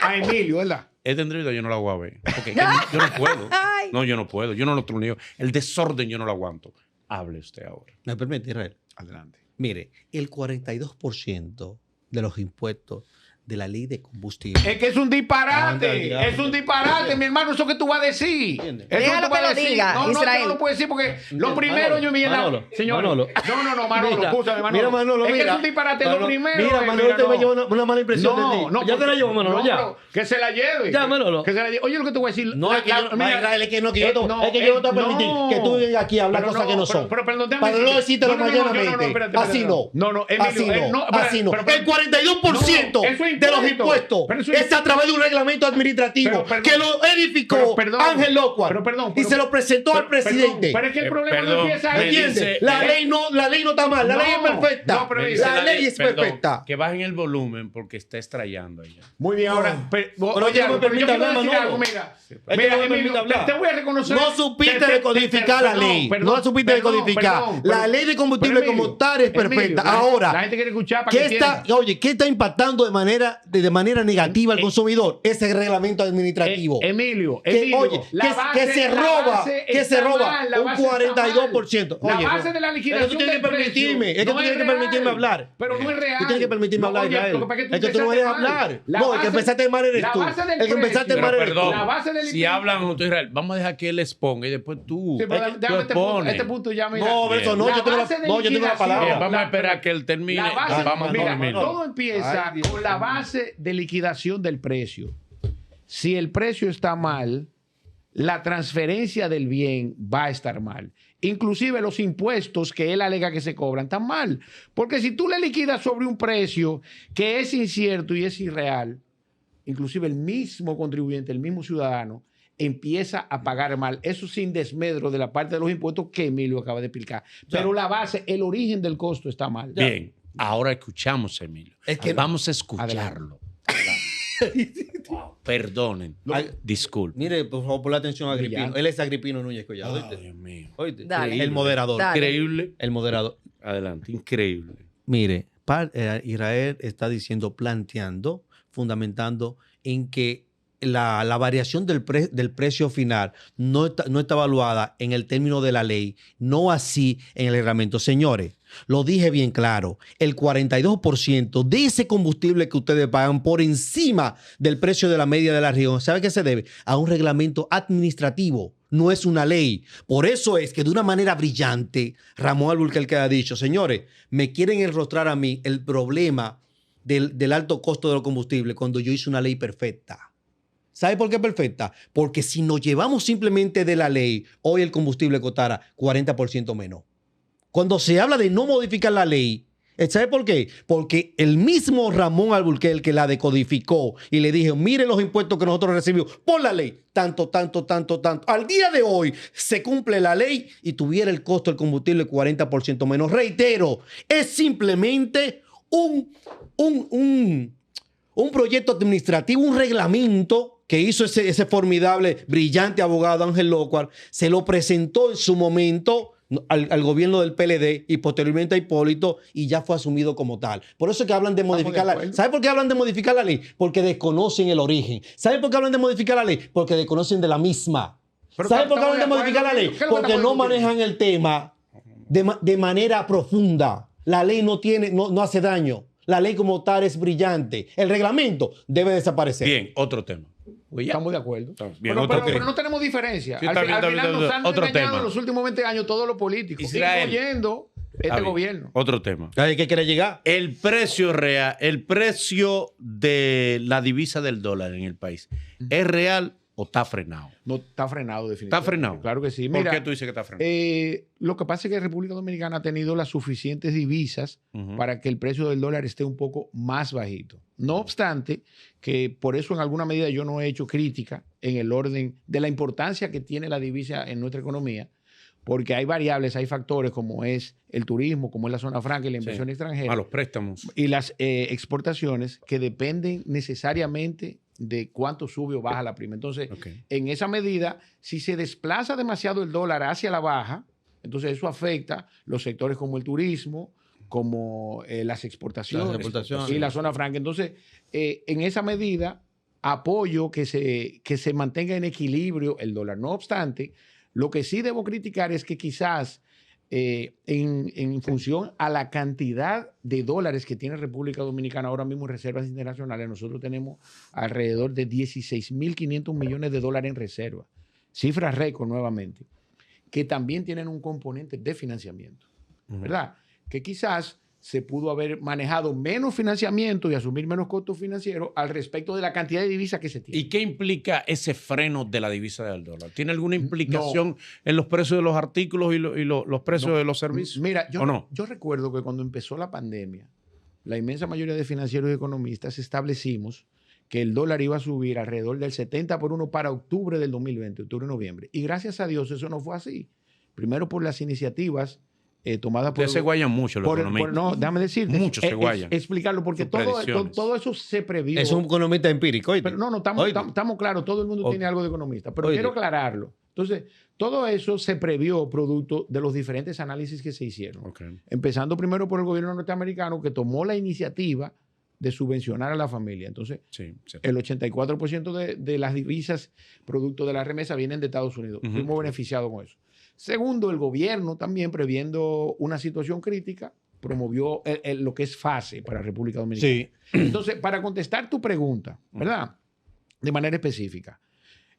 A Emilio, ¿verdad? He tendrido, yo no lo voy a ver. Porque yo no puedo. Ay. No, yo no puedo. Yo no lo truneo. El desorden yo no lo aguanto. Hable usted ahora. ¿Me permite, Israel? Adelante. Mire, el 42% de los impuestos de la ley de combustible. Es que es un disparate. Anda, Es un disparate, mi hermano. Eso que tú vas a decir. ¿Entiendes? Eso Déjalo tú vas que a lo decir. diga, No, Israel. yo no lo puedo decir porque lo Manolo, primero yo me Manolo, Señor, Manolo. no, Manolo, Mira, escúchame, Manolo. Mira, Manolo, es que mira. es un disparate. Manolo, Lo primero. Mira, Manolo, te no. me lleva una mala impresión de ti. No, Ya te la llevo, Manolo, no, ya. pero que se la lleve. Ya, Manolo. Que se la lleve. Oye, lo que te voy a decir. No, es que yo, mira, Israel, es que no, que yo te, no, es que yo no te voy a no. permitir que tú vengas aquí a hablar Pero cosas que no son. Pero déjame para no decirte. decírtelo No, mañanamente. espérate, Así no. No, Emilio, Así no. espérate, Así no. pero- El 42% No, eso es de los impuesto. impuestos Pero eso es- es a través de un reglamento administrativo Pero, perdón. que lo edificó Pero, perdón. Ángel Locuar Pero, perdón, y pero- se lo presentó al presidente. Pero es que el problema no Perdón, empieza me ahí. ¿Entiendes? dice- La ley no está mal, la No, ley es perfecta. no, pero Me dice dice la ley es perdón, perfecta. Que bajen el volumen porque está estrayando allá. Muy bien, ahora. Pero Oye, que no me yo permite quiero hablar, decir Manolo. algo, mira. que Mira, no me Emilio, permite hablar. te voy a reconocer. No supiste decodificar la ley. No supiste decodificar. La ley de combustible como tal es perfecta. Ahora, la gente quiere escuchar para ¿qué que está, oye, ¿qué está impactando de manera negativa al consumidor? Ese reglamento administrativo. Emilio, Oye, que se roba un 42%. La Oye, base de la es que liquidación tú tienes que del permitirme, precio es que no tú tienes que real, permitirme hablar. Pero no es real. Tú tienes que permitirme hablar, oye, Israel. lo que pasa Es que tú no me dejas empezaste mal. hablar. La No, el que base- empezaste mal eres la tú. base del El que empezaste precio. mal Pero eres tú. perdón, La base del si hablan junto a Israel, vamos a dejar que él exponga y después tú, Sí, pero tú déjame expones. este punto ya, mira. No, Bien. eso no, yo tengo base de no, yo tengo la liquidación- palabra. Bien, vamos a La- esperar que él termine. La base, Vamos mira, con Emilio. todo empieza Ay, Dios con la mío. base de liquidación del precio. Si el precio está mal, la transferencia del bien va a estar mal. Inclusive los impuestos que él alega que se cobran están mal. Porque si tú le liquidas sobre un precio que es incierto y es irreal, inclusive el mismo contribuyente, el mismo ciudadano, empieza a pagar mal. Eso sin desmedro de la parte de los impuestos que Emilio acaba de explicar. Pero la base, el origen del costo está mal. Bien, ahora escuchamos a Emilio. Es que- vamos a escucharlo. Wow, perdonen. Disculpen. Mire, por favor, por la atención a Agripino. Brillante. Él es Agripino Núñez Collado. Oh, ¿Oíste? Dios mío. ¿Oíste? Dale. El moderador. Dale. Increíble. El moderador. Adelante, increíble. Mire, Israel está diciendo, planteando, fundamentando en que la variación del precio final no está evaluada en el término de la ley, no así en el reglamento. Señores, lo dije bien claro, el 42% de ese combustible que ustedes pagan por encima del precio de la media de la región, ¿sabe a qué se debe? A un reglamento administrativo. No es una ley. Por eso es que de una manera brillante, Ramón Alburquerque ha dicho, señores, me quieren enrostrar a mí el problema del alto costo de los combustibles cuando yo hice una ley perfecta. ¿Sabe por qué perfecta? Porque si nos llevamos simplemente de la ley, hoy el combustible costara 40% menos. Cuando se habla de no modificar la ley, ¿sabe por qué? Porque el mismo Ramón Alburquerque la decodificó y le dijo, mire los impuestos que nosotros recibimos por la ley, tanto. Al día de hoy se cumple la ley y tuviera el costo del combustible 40% menos. Reitero, es simplemente un proyecto administrativo, un reglamento que hizo ese formidable, brillante abogado Ángel Lócuar, se lo presentó en su momento al gobierno del PLD y posteriormente a Hipólito y ya fue asumido como tal. Por eso es que hablan de modificar la ley. ¿Sabe por qué hablan de modificar la ley? Porque desconocen el origen. ¿Sabe por qué hablan de modificar la ley? Porque desconocen de la misma. ¿Sabe por qué hablan de modificar la ley? Porque no manejan el tema de manera profunda. La ley no hace daño. La ley como tal es brillante. El reglamento debe desaparecer. Bien, otro tema. Estamos de acuerdo. Bien, pero no tenemos diferencia. Sí, al final nos han otro engañado tema. en los últimos 20 años todos los políticos, Israel. incluyendo este gobierno. Otro tema. ¿A qué quiere llegar? El precio real, el precio de la divisa del dólar en el país, ¿es real o está frenado? No, está frenado definitivamente. ¿Está frenado? Claro que sí. ¿Por Mira, qué tú dices que está frenado? lo que pasa es que República Dominicana ha tenido las suficientes divisas para que el precio del dólar esté un poco más bajito. No obstante, que por eso en alguna medida yo no he hecho crítica en el orden de la importancia que tiene la divisa en nuestra economía, porque hay variables, hay factores como es el turismo, como es la zona franca y la inversión extranjera. A los préstamos. Y las exportaciones que dependen necesariamente de cuánto sube o baja la prima. Entonces, en esa medida, si se desplaza demasiado el dólar hacia la baja, entonces eso afecta los sectores como el turismo, como las exportaciones y la zona franca. Entonces, en esa medida, apoyo que se mantenga en equilibrio el dólar. No obstante, lo que sí debo criticar es que quizás en función a la cantidad de dólares que tiene República Dominicana ahora mismo en reservas internacionales, nosotros tenemos alrededor de 16.500 millones de dólares en reserva. Cifras récord nuevamente, que también tienen un componente de financiamiento, ¿verdad? Que quizás se pudo haber manejado menos financiamiento y asumir menos costos financieros al respecto de la cantidad de divisas que se tiene. ¿Y qué implica ese freno de la divisa del dólar? ¿Tiene alguna implicación en los precios de los artículos y los precios de los servicios? Mira, yo recuerdo que cuando empezó la pandemia, la inmensa mayoría de financieros y economistas establecimos que el dólar iba a subir alrededor del 70 por 1 para octubre del 2020, octubre-noviembre. Y gracias a Dios eso no fue así. Primero por las iniciativas tomadas por... Se guayan mucho los economistas. No, déjame decirte. Muchos se guayan. Explicarlo, porque todo eso se previó. Es un economista empírico. ¿Oíste? Pero estamos claros, todo el mundo tiene algo de economista, pero quiero aclararlo. Entonces, todo eso se previó producto de los diferentes análisis que se hicieron. Empezando primero por el gobierno norteamericano, que tomó la iniciativa de subvencionar a la familia. Entonces, el 84% de las divisas producto de la remesa vienen de Estados Unidos. Fuimos beneficiados con eso. Segundo, el gobierno también, previendo una situación crítica, promovió lo que es FASE para la República Dominicana. Sí. Entonces, para contestar tu pregunta, ¿verdad? De manera específica,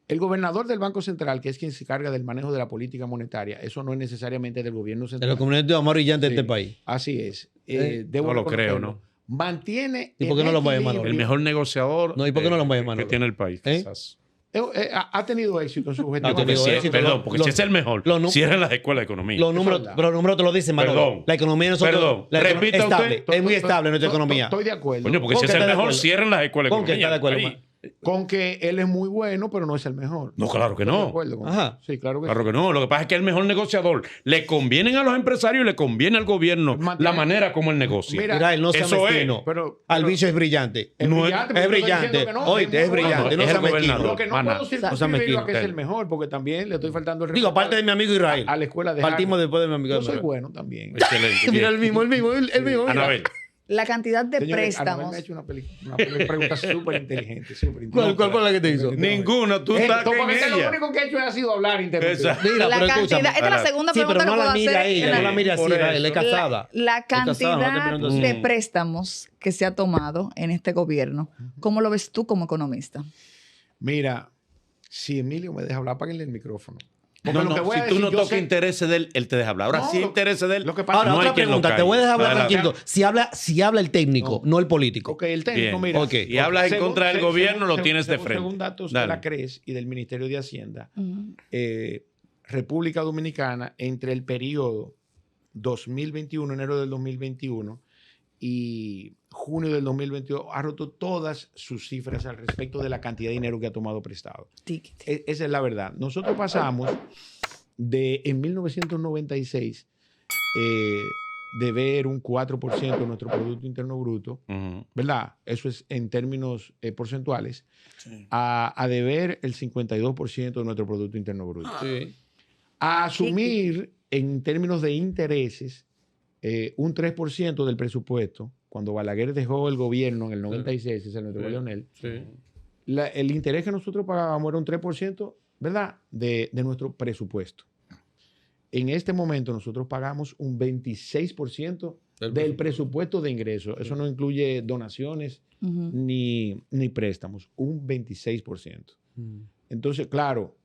el gobernador del Banco Central, que es quien se carga del manejo de la política monetaria, eso no es necesariamente del gobierno central. De los comunidades más brillantes de este país. Así es. No lo creo, ¿no? Mantiene... ¿Y por qué no lo voy a llamar? El mejor negociador ¿y por qué no lo voy a llamar? Que tiene el país, quizás. Ha tenido éxito en su objetivo. Perdón, porque si es el mejor, cierren las escuelas de economía. Los números te lo dicen, Manolo. Perdón. La economía es muy estable nuestra economía. Estoy de acuerdo. Coño, porque si es el mejor, cierren las escuelas de economía. ¿Con qué está de acuerdo? con que él es muy bueno, pero no es el mejor. No, claro que Estoy de no. acuerdo con Ajá. eso. Sí, claro que Claro sí. que no. Lo que pasa es que es el mejor negociador. Le convienen a los empresarios y le conviene al gobierno Mantiene- la manera como él negocia. Mira, Mira, él no sea eso es, mezquino. pero- Alviso es brillante. Es No es- brillante, es pero yo estoy brillante. diciendo que no, Oíste, es muy bueno. brillante. No es sea el mezquino. gobernador. Lo que no Mana. puedo O sea, circunscribirlo mezquino. a que es el mejor, porque también le estoy faltando el Digo, respeto aparte de mi amigo Israel. a la escuela de Partimos Harvard. después de mi amigo Yo soy Israel. bueno también. Excelente. Mira, bien. el mismo. mira. Anabel. La cantidad de Señores, Anabel préstamos. me ha hecho una pregunta súper inteligente. ¿Cuál fue la que te hizo? Ninguno. Tú estás Porque en lo ella. único que he hecho ha sido hablar interrumpir. Exacto. Mira, La pero cantidad, escúchame. esta es la segunda Sí, pregunta pero no que la puedo mira hacer. a ella, no la mira así, Por Israel, es eso. casada. La Es casada, no te cantidad mirando así. de préstamos que se ha tomado en este gobierno, ¿cómo lo ves tú como economista? Mira, si Emilio me deja hablar, apáguenle el micrófono. Porque No, lo que no, voy si a tú decir, no yo tocas sé- intereses de él, él te deja hablar. Ahora, No, si hay intereses de él, lo que pasa- Ahora, no hay otra quien lo pregunta. Te voy a dejar hablar Adelante. tranquilo. Si habla el técnico, no el político. Ok, el técnico, Bien. mira. Ok. Y hablas en contra del gobierno, lo tienes de frente. Según datos Dale. de la CRES y del Ministerio de Hacienda, República Dominicana, entre el periodo 2021, enero del 2021 y junio del 2022, ha roto todas sus cifras al respecto de la cantidad de dinero que ha tomado prestado. Esa es la verdad. Nosotros pasamos en 1996 de ver un 4% de nuestro Producto Interno Bruto, Ujú. ¿verdad? Eso es en términos porcentuales, Sí. a deber el 52% de nuestro Producto Interno Bruto. Sí. A asumir en términos de intereses un 3% del presupuesto, cuando Balaguer dejó el gobierno en el 96, ese es nuestro Sí. Leonel, Sí. el interés que nosotros pagábamos era un 3%, ¿verdad? De nuestro presupuesto. En este momento nosotros pagamos un 26% del presupuesto de ingresos. Eso no incluye donaciones Ujú. ni préstamos, un 26%. Entonces, claro,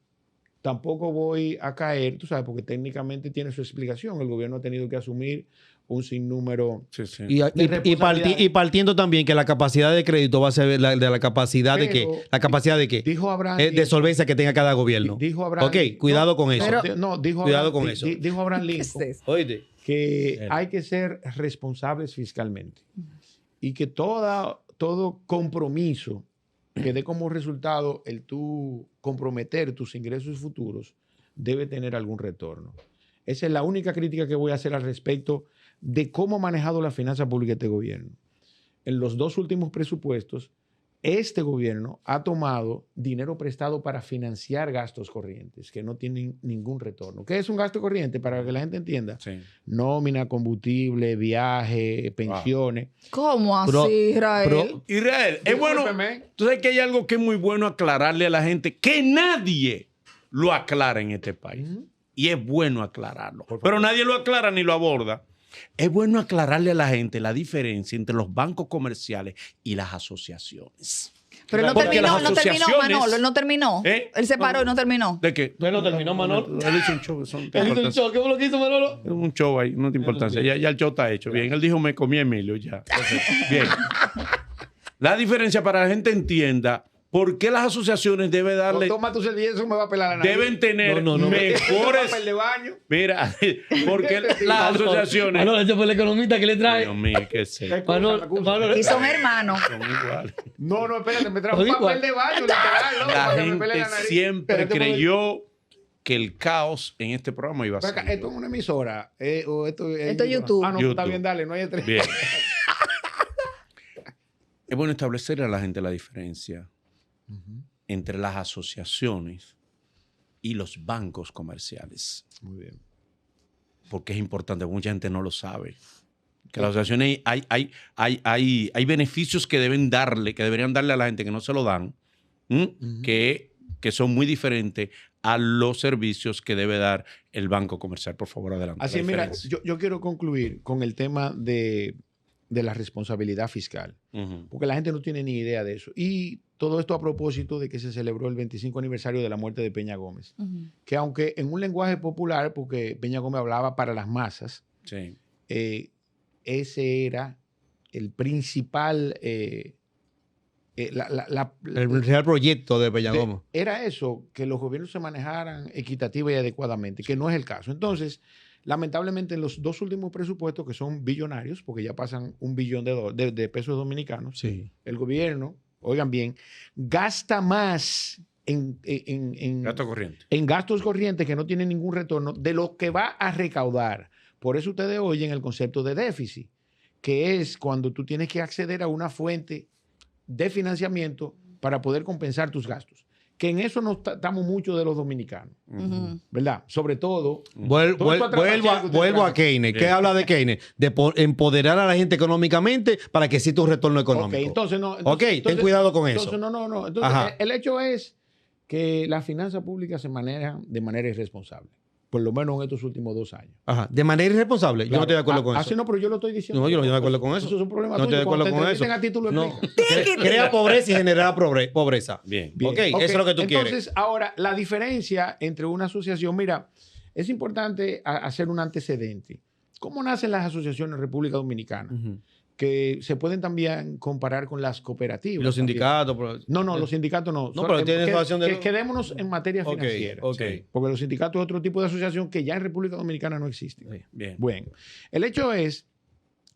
tampoco voy a caer, tú sabes, porque técnicamente tiene su explicación. El gobierno ha tenido que asumir un sinnúmero. Sí, sí. Y partiendo también que la capacidad de crédito va a ser de la capacidad de qué. Pero ¿La capacidad de qué? Dijo Abraham De solvencia que tenga cada gobierno. Dijo Abraham Ok, cuidado con eso. Dijo Cuidado Abraham, con eso. Dijo Abraham ¿Qué es Lincoln eso? Oíste. que hay que ser responsables fiscalmente y que todo compromiso que dé como resultado el tú comprometer tus ingresos futuros debe tener algún retorno. Esa es la única crítica que voy a hacer al respecto de cómo ha manejado la finanza pública este gobierno. En los dos últimos presupuestos, este gobierno ha tomado dinero prestado para financiar gastos corrientes que no tienen ningún retorno. ¿Qué es un gasto corriente? Para que la gente entienda. Sí. Nómina, combustible, viaje, pensiones. ¿Cómo así, Pro- Israel? Israel, es bueno. Discúlpeme. Tú sabes que hay algo que es muy bueno aclararle a la gente, que nadie lo aclara en este país. Ujú. Y es bueno aclararlo. Por favor. Pero nadie lo aclara ni lo aborda. Es bueno aclararle a la gente la diferencia entre los bancos comerciales y las asociaciones. Pero él no Porque terminó, las no terminó, asociaciones- Manolo, él no terminó. ¿Eh? Él se paró y no terminó. ¿De qué? ¿Usted no terminó, Manolo? Él hizo un show. Eso no tiene Él hizo un importancia. show. ¿Qué fue lo que hizo Manolo? Es un show ahí, no tiene importancia. Ya el show está hecho. Bien, él dijo, me comí a Emilio ya. Entonces, bien. La diferencia para que la gente entienda por qué las asociaciones deben darle, Toma tu servilleta, eso me va a pelar la nariz. deben tener No. mejores. Papel de baño. Mira, porque las asociaciones. Manolo, ese fue el economista que le trae. Dios mío, qué sé. Manolo, Y son hermanos. Son iguales. No, espérate, me trajo un Oye, papel de baño, literal, loco, La para que me pele gente la nariz. siempre Espérate, creyó que el caos en este programa iba a Ven ser. acá, ¿esto es una emisora? ¿O esto Esto es YouTube. Ah, no, YouTube. está bien, dale, no hay estrés. Bien. Es bueno establecer a la gente la diferencia entre las asociaciones y los bancos comerciales. Muy bien. Porque es importante, mucha gente no lo sabe. Que las asociaciones hay beneficios que deben darle, que deberían darle a la gente que no se lo dan, que son muy diferentes a los servicios que debe dar el banco comercial. Por favor, adelante. Así la es, mira, diferencia. yo quiero concluir con el tema de la responsabilidad fiscal, Ujú. porque la gente no tiene ni idea de eso. Y todo esto a propósito de que se celebró el 25 aniversario de la muerte de Peña Gómez, Ujú. que aunque en un lenguaje popular, porque Peña Gómez hablaba para las masas, Sí. ese era el principal... el real proyecto de Peñagoma. Era eso, que los gobiernos se manejaran equitativa y adecuadamente, que no es el caso. Entonces, lamentablemente, en los dos últimos presupuestos, que son billonarios, porque ya pasan $1 billón de pesos dominicanos, Sí. el gobierno, oigan bien, gasta más en Gasto corriente. en gastos corrientes que no tienen ningún retorno de lo que va a recaudar. Por eso ustedes oyen el concepto de déficit, que es cuando tú tienes que acceder a una fuente de financiamiento para poder compensar tus gastos. Que en eso no estamos mucho de los dominicanos, ¿verdad? Sobre todo... Vuelvo a Keynes. ¿Qué habla de Keynes? De empoderar a la gente económicamente para que exista un retorno económico. Ok, entonces no... Ten cuidado con eso. Entonces, no. Entonces, el hecho es que las finanzas públicas se manejan de manera irresponsable. Por lo menos en estos últimos 2 años. Ajá. De manera irresponsable. Yo no estoy de acuerdo con eso. Así no, pero yo lo estoy diciendo. No, yo no estoy de acuerdo con eso. Eso es un problema No estoy de tuyo. acuerdo con eso. A ti tú lo No. explicas. Crea pobreza y genera pobreza. Bien. Bien. Ok, eso es lo que tú quieres. Entonces, ahora, la diferencia entre una asociación, mira, es importante hacer un antecedente. ¿Cómo nacen las asociaciones en República Dominicana? Ujú. Que se pueden también comparar con las Y cooperativas. los también. sindicatos. No, los sindicatos no. No, pero tienen asociación de... Quedémonos en materia Ok, financiera. ok. Sí. Porque los sindicatos es otro tipo de asociación que ya en República Dominicana no existe. Bien. Bueno, el hecho es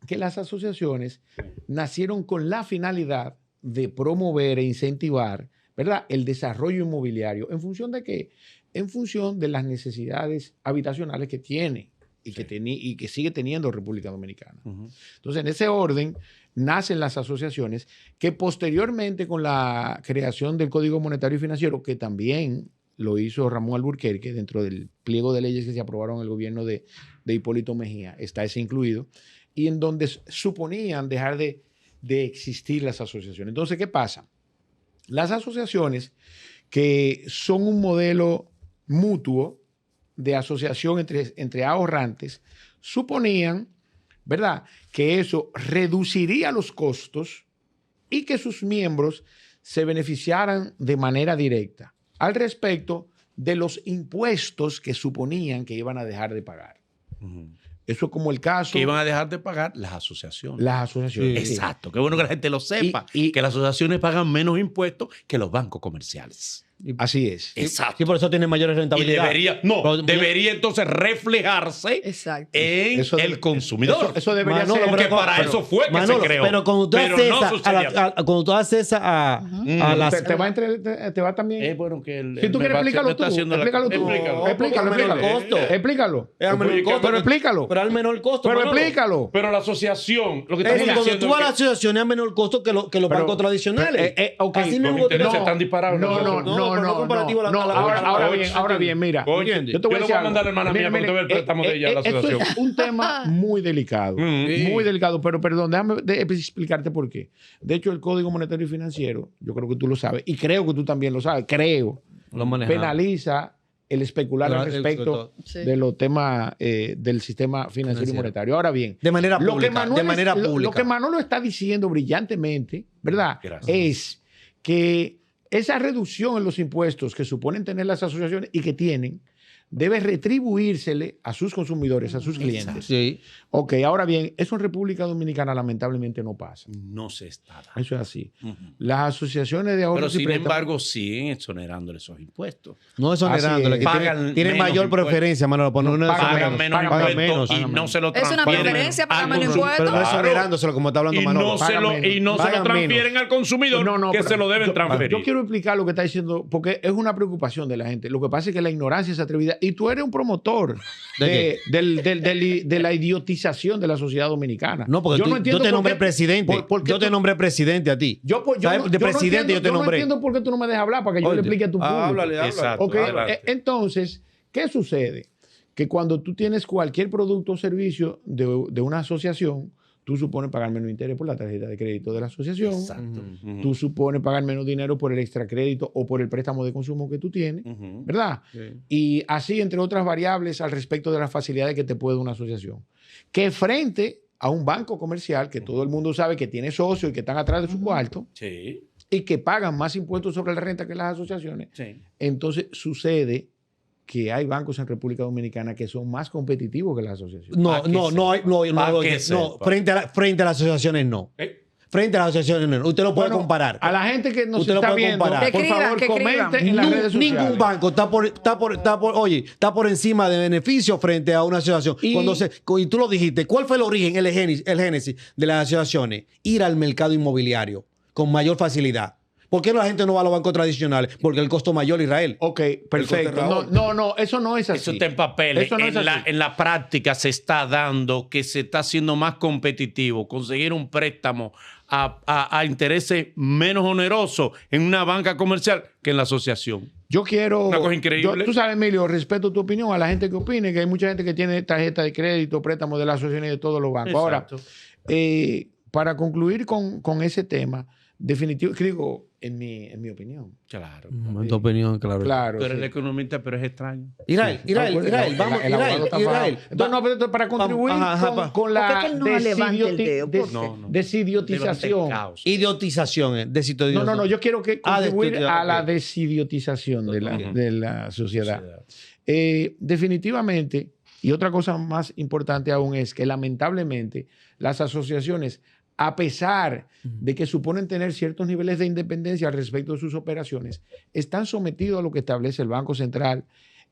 que las asociaciones nacieron con la finalidad de promover e incentivar, ¿verdad?, el desarrollo inmobiliario. ¿En función de qué? En función de las necesidades habitacionales que tiene y que sigue teniendo República Dominicana. Ujú. Entonces, en ese orden nacen las asociaciones que posteriormente con la creación del Código Monetario y Financiero, que también lo hizo Ramón Alburquerque dentro del pliego de leyes que se aprobaron en el gobierno de Hipólito Mejía, está ese incluido, y en donde suponían dejar de existir las asociaciones. Entonces, ¿qué pasa? Las asociaciones, que son un modelo mutuo de asociación entre ahorrantes, suponían, ¿verdad?, que eso reduciría los costos y que sus miembros se beneficiaran de manera directa al respecto de los impuestos que suponían que iban a dejar de pagar. Ujú. Eso es como el caso Que iban a dejar de pagar las asociaciones. las asociaciones. Sí. Exacto. Qué bueno que la gente lo sepa. Y- que las asociaciones pagan menos impuestos que los bancos comerciales. Así es. Exacto. Sí, por eso tiene mayores Y rentabilidad. debería entonces reflejarse Exacto. en Eso el debe- consumidor. Eso debería Manolo, ser. Porque pero- para pero- eso fue que Manolo, se creó. pero cuando tú haces no esa, sucedía así. cuando tú haces esa a las... Te va también. Es bueno que el, Si tú quieres explícalo tú, explícalo tú. Explícalo. Explícalo, Porque al menor explícalo. costo. Explícalo. Es al menor Pero costo. explícalo. Pero al menor costo. Pero Manolo. explícalo. Pero la asociación, lo que Es estamos decir, cuando diciendo tú vas a la es que asociación es a menor costo que los bancos tradicionales. Ok. Así los mismo tú- intereses están disparados. No, pero no comparativo a la- a la- Ahora bien, mira. Oye, Yo te voy yo le voy a decir algo. mandar a la hermana mía para que tú veas el préstamo de ella a la Esto asociación. es un tema muy delicado. Sí. Muy delicado, pero perdón, déjame explicarte por qué. De hecho, el Código Monetario y Financiero, yo creo que tú lo sabes, y creo que tú también lo sabes, Lo manejamos. penaliza el especular al respecto Sí. de los temas del sistema financiero y monetario. Ahora bien, De manera lo pública. Manolo De manera lo pública. que Manolo está diciendo brillantemente, ¿verdad? Gracias. Es que esa reducción en los impuestos que suponen tener las asociaciones y que tienen, debe retribuírsele a sus consumidores, a sus clientes. Sí. Ok, ahora bien, eso en República Dominicana lamentablemente no pasa. No se está dando. Eso es así. Ujú. Las asociaciones de ahorros Pero y sin préstamos- embargo siguen exonerándole esos impuestos. No es exonerándole. es. que Pagan tiene menos mayor impuestos. preferencia, Manolo. Por no No, exonerar. Pagan menos pagan impuestos menos. y no se lo Es una transfieren. preferencia, pagan al menos consumidor. Pero no es Claro. exonerándoselo como está hablando Y Manolo. no se lo Pagan transfieren menos. al consumidor que pero se lo deben yo- transferir. Yo quiero explicar lo que está diciendo, porque es una preocupación de la gente. Lo que pasa es que la ignorancia es atrevida. Y tú eres un promotor de la idiotización de la sociedad dominicana. No, porque yo entiendo te por nombré qué- presidente. por qué Yo te tú- nombré presidente a ti. ¿Sabes? De presidente yo te no nombré. entiendo por qué tú no me dejas hablar para que yo Oye, le explique a tu público. háblale. Exacto. Ok, Adelante. entonces, ¿qué sucede? Que cuando tú tienes cualquier producto o servicio de una asociación, tú supones pagar menos interés por la tarjeta de crédito de la asociación. Exacto. Ujú. Tú supones pagar menos dinero por el extracrédito o por el préstamo de consumo que tú tienes, Ujú. ¿verdad? Y así, entre otras variables, al respecto de las facilidades que te puede dar una asociación. Que frente a un banco comercial, que todo el mundo sabe que tiene socios y que están atrás de su cuarto, Sí, y que pagan más impuestos sobre la renta que las asociaciones, sí. entonces sucede que hay bancos en República Dominicana que son más competitivos que las asociaciones. No, Pa' que no, no, Pa' no, que no, sepa. frente a las asociaciones no. Frente a las asociaciones no. Usted lo puede Bueno, comparar. A la gente que nos Usted lo está puede viendo, comparar. por Que escriban, favor, que escriban. comente en las redes sociales. Ningún banco está por encima de beneficio frente a una asociación. Y tú lo dijiste, ¿cuál fue el origen, el génesis de las asociaciones? Ir al mercado inmobiliario con mayor facilidad. ¿Por qué la gente no va a los bancos tradicionales? Porque el costo mayor, Israel. Ok, coste perfecto. real. No, eso no es así. Eso está en papel. Eso no es así. En la práctica se está dando que se está haciendo más competitivo conseguir un préstamo a intereses menos onerosos en una banca comercial que en la asociación. Yo quiero... Una cosa increíble. Tú sabes, Emilio, respeto tu opinión a la gente que opine, que hay mucha gente que tiene tarjeta de crédito, préstamos de la asociación y de todos los bancos. Exacto. Ahora, para concluir con ese tema, definitivo, digo, en mi opinión. Claro. En tu opinión, claro. Claro. Tú eres sí. el economista, pero es extraño. Israel, Vamos, el abogado está fajado. No, para contribuir con ¿Por la qué que él no levante el dedo? ¿Por qué? desidiotización. Caos. Idiotización. No, yo quiero que contribuir a la ok. desidiotización de Ok. la sociedad. Definitivamente, y otra cosa más importante aún es que lamentablemente las asociaciones, a pesar de que suponen tener ciertos niveles de independencia al respecto de sus operaciones, están sometidos a lo que establece el Banco Central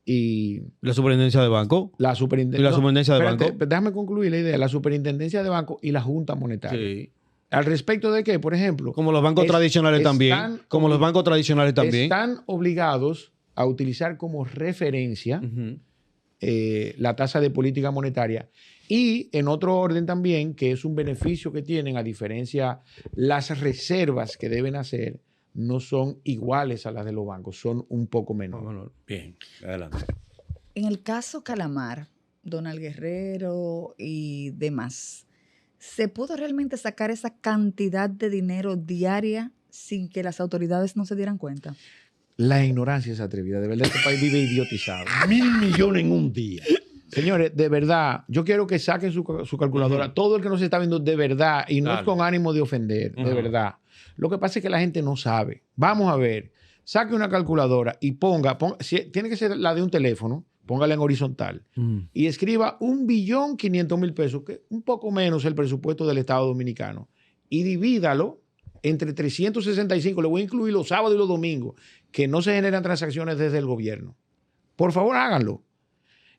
y La superintendencia de banco. la ¿Y superintendencia. la superintendencia de banco? Déjame concluir la idea. La superintendencia de banco y la Junta Monetaria. Sí. Al respecto de que, por ejemplo, Como los bancos tradicionales también. están Como los bancos tradicionales también. están obligados a utilizar como referencia Ujú. la tasa de política monetaria. Y en otro orden también, que es un beneficio que tienen, a diferencia, las reservas que deben hacer no son iguales a las de los bancos, son un poco menos. Bueno, Bien, adelante. En el caso Calamar, Donald Guerrero y demás, ¿se pudo realmente sacar esa cantidad de dinero diaria sin que las autoridades no se dieran cuenta? La ignorancia es atrevida. De verdad, este país vive idiotizado. 1.000 millones en un día. Señores, de verdad, yo quiero que saquen su calculadora. Ujú. Todo el que nos está viendo, de verdad, y no Dale. es con ánimo de ofender, de Ujú. verdad. Lo que pasa es que la gente no sabe. Vamos a ver, saque una calculadora y ponga tiene que ser la de un teléfono, póngala en horizontal y escriba 1.500.000 pesos, que un poco menos el presupuesto del Estado Dominicano, y divídalo entre 365. Le voy a incluir los sábados y los domingos, que no se generan transacciones desde el gobierno. Por favor, háganlo.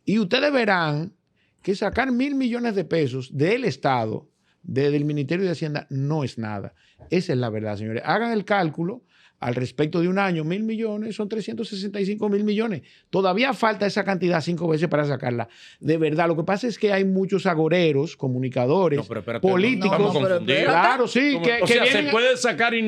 Y ustedes verán que sacar 1.000 millones de pesos del Estado, del Ministerio de Hacienda, no es nada. Esa es la verdad, señores. Hagan el cálculo al respecto de un año. 1.000 millones son 365.000 millones. Todavía falta esa cantidad 5 veces para sacarla. De verdad, lo que pasa es que hay muchos agoreros, comunicadores, No, pero espérate, políticos. vamos a pero confundir. Claro, sí. Como- Que o sea, vienen- se puede sacar y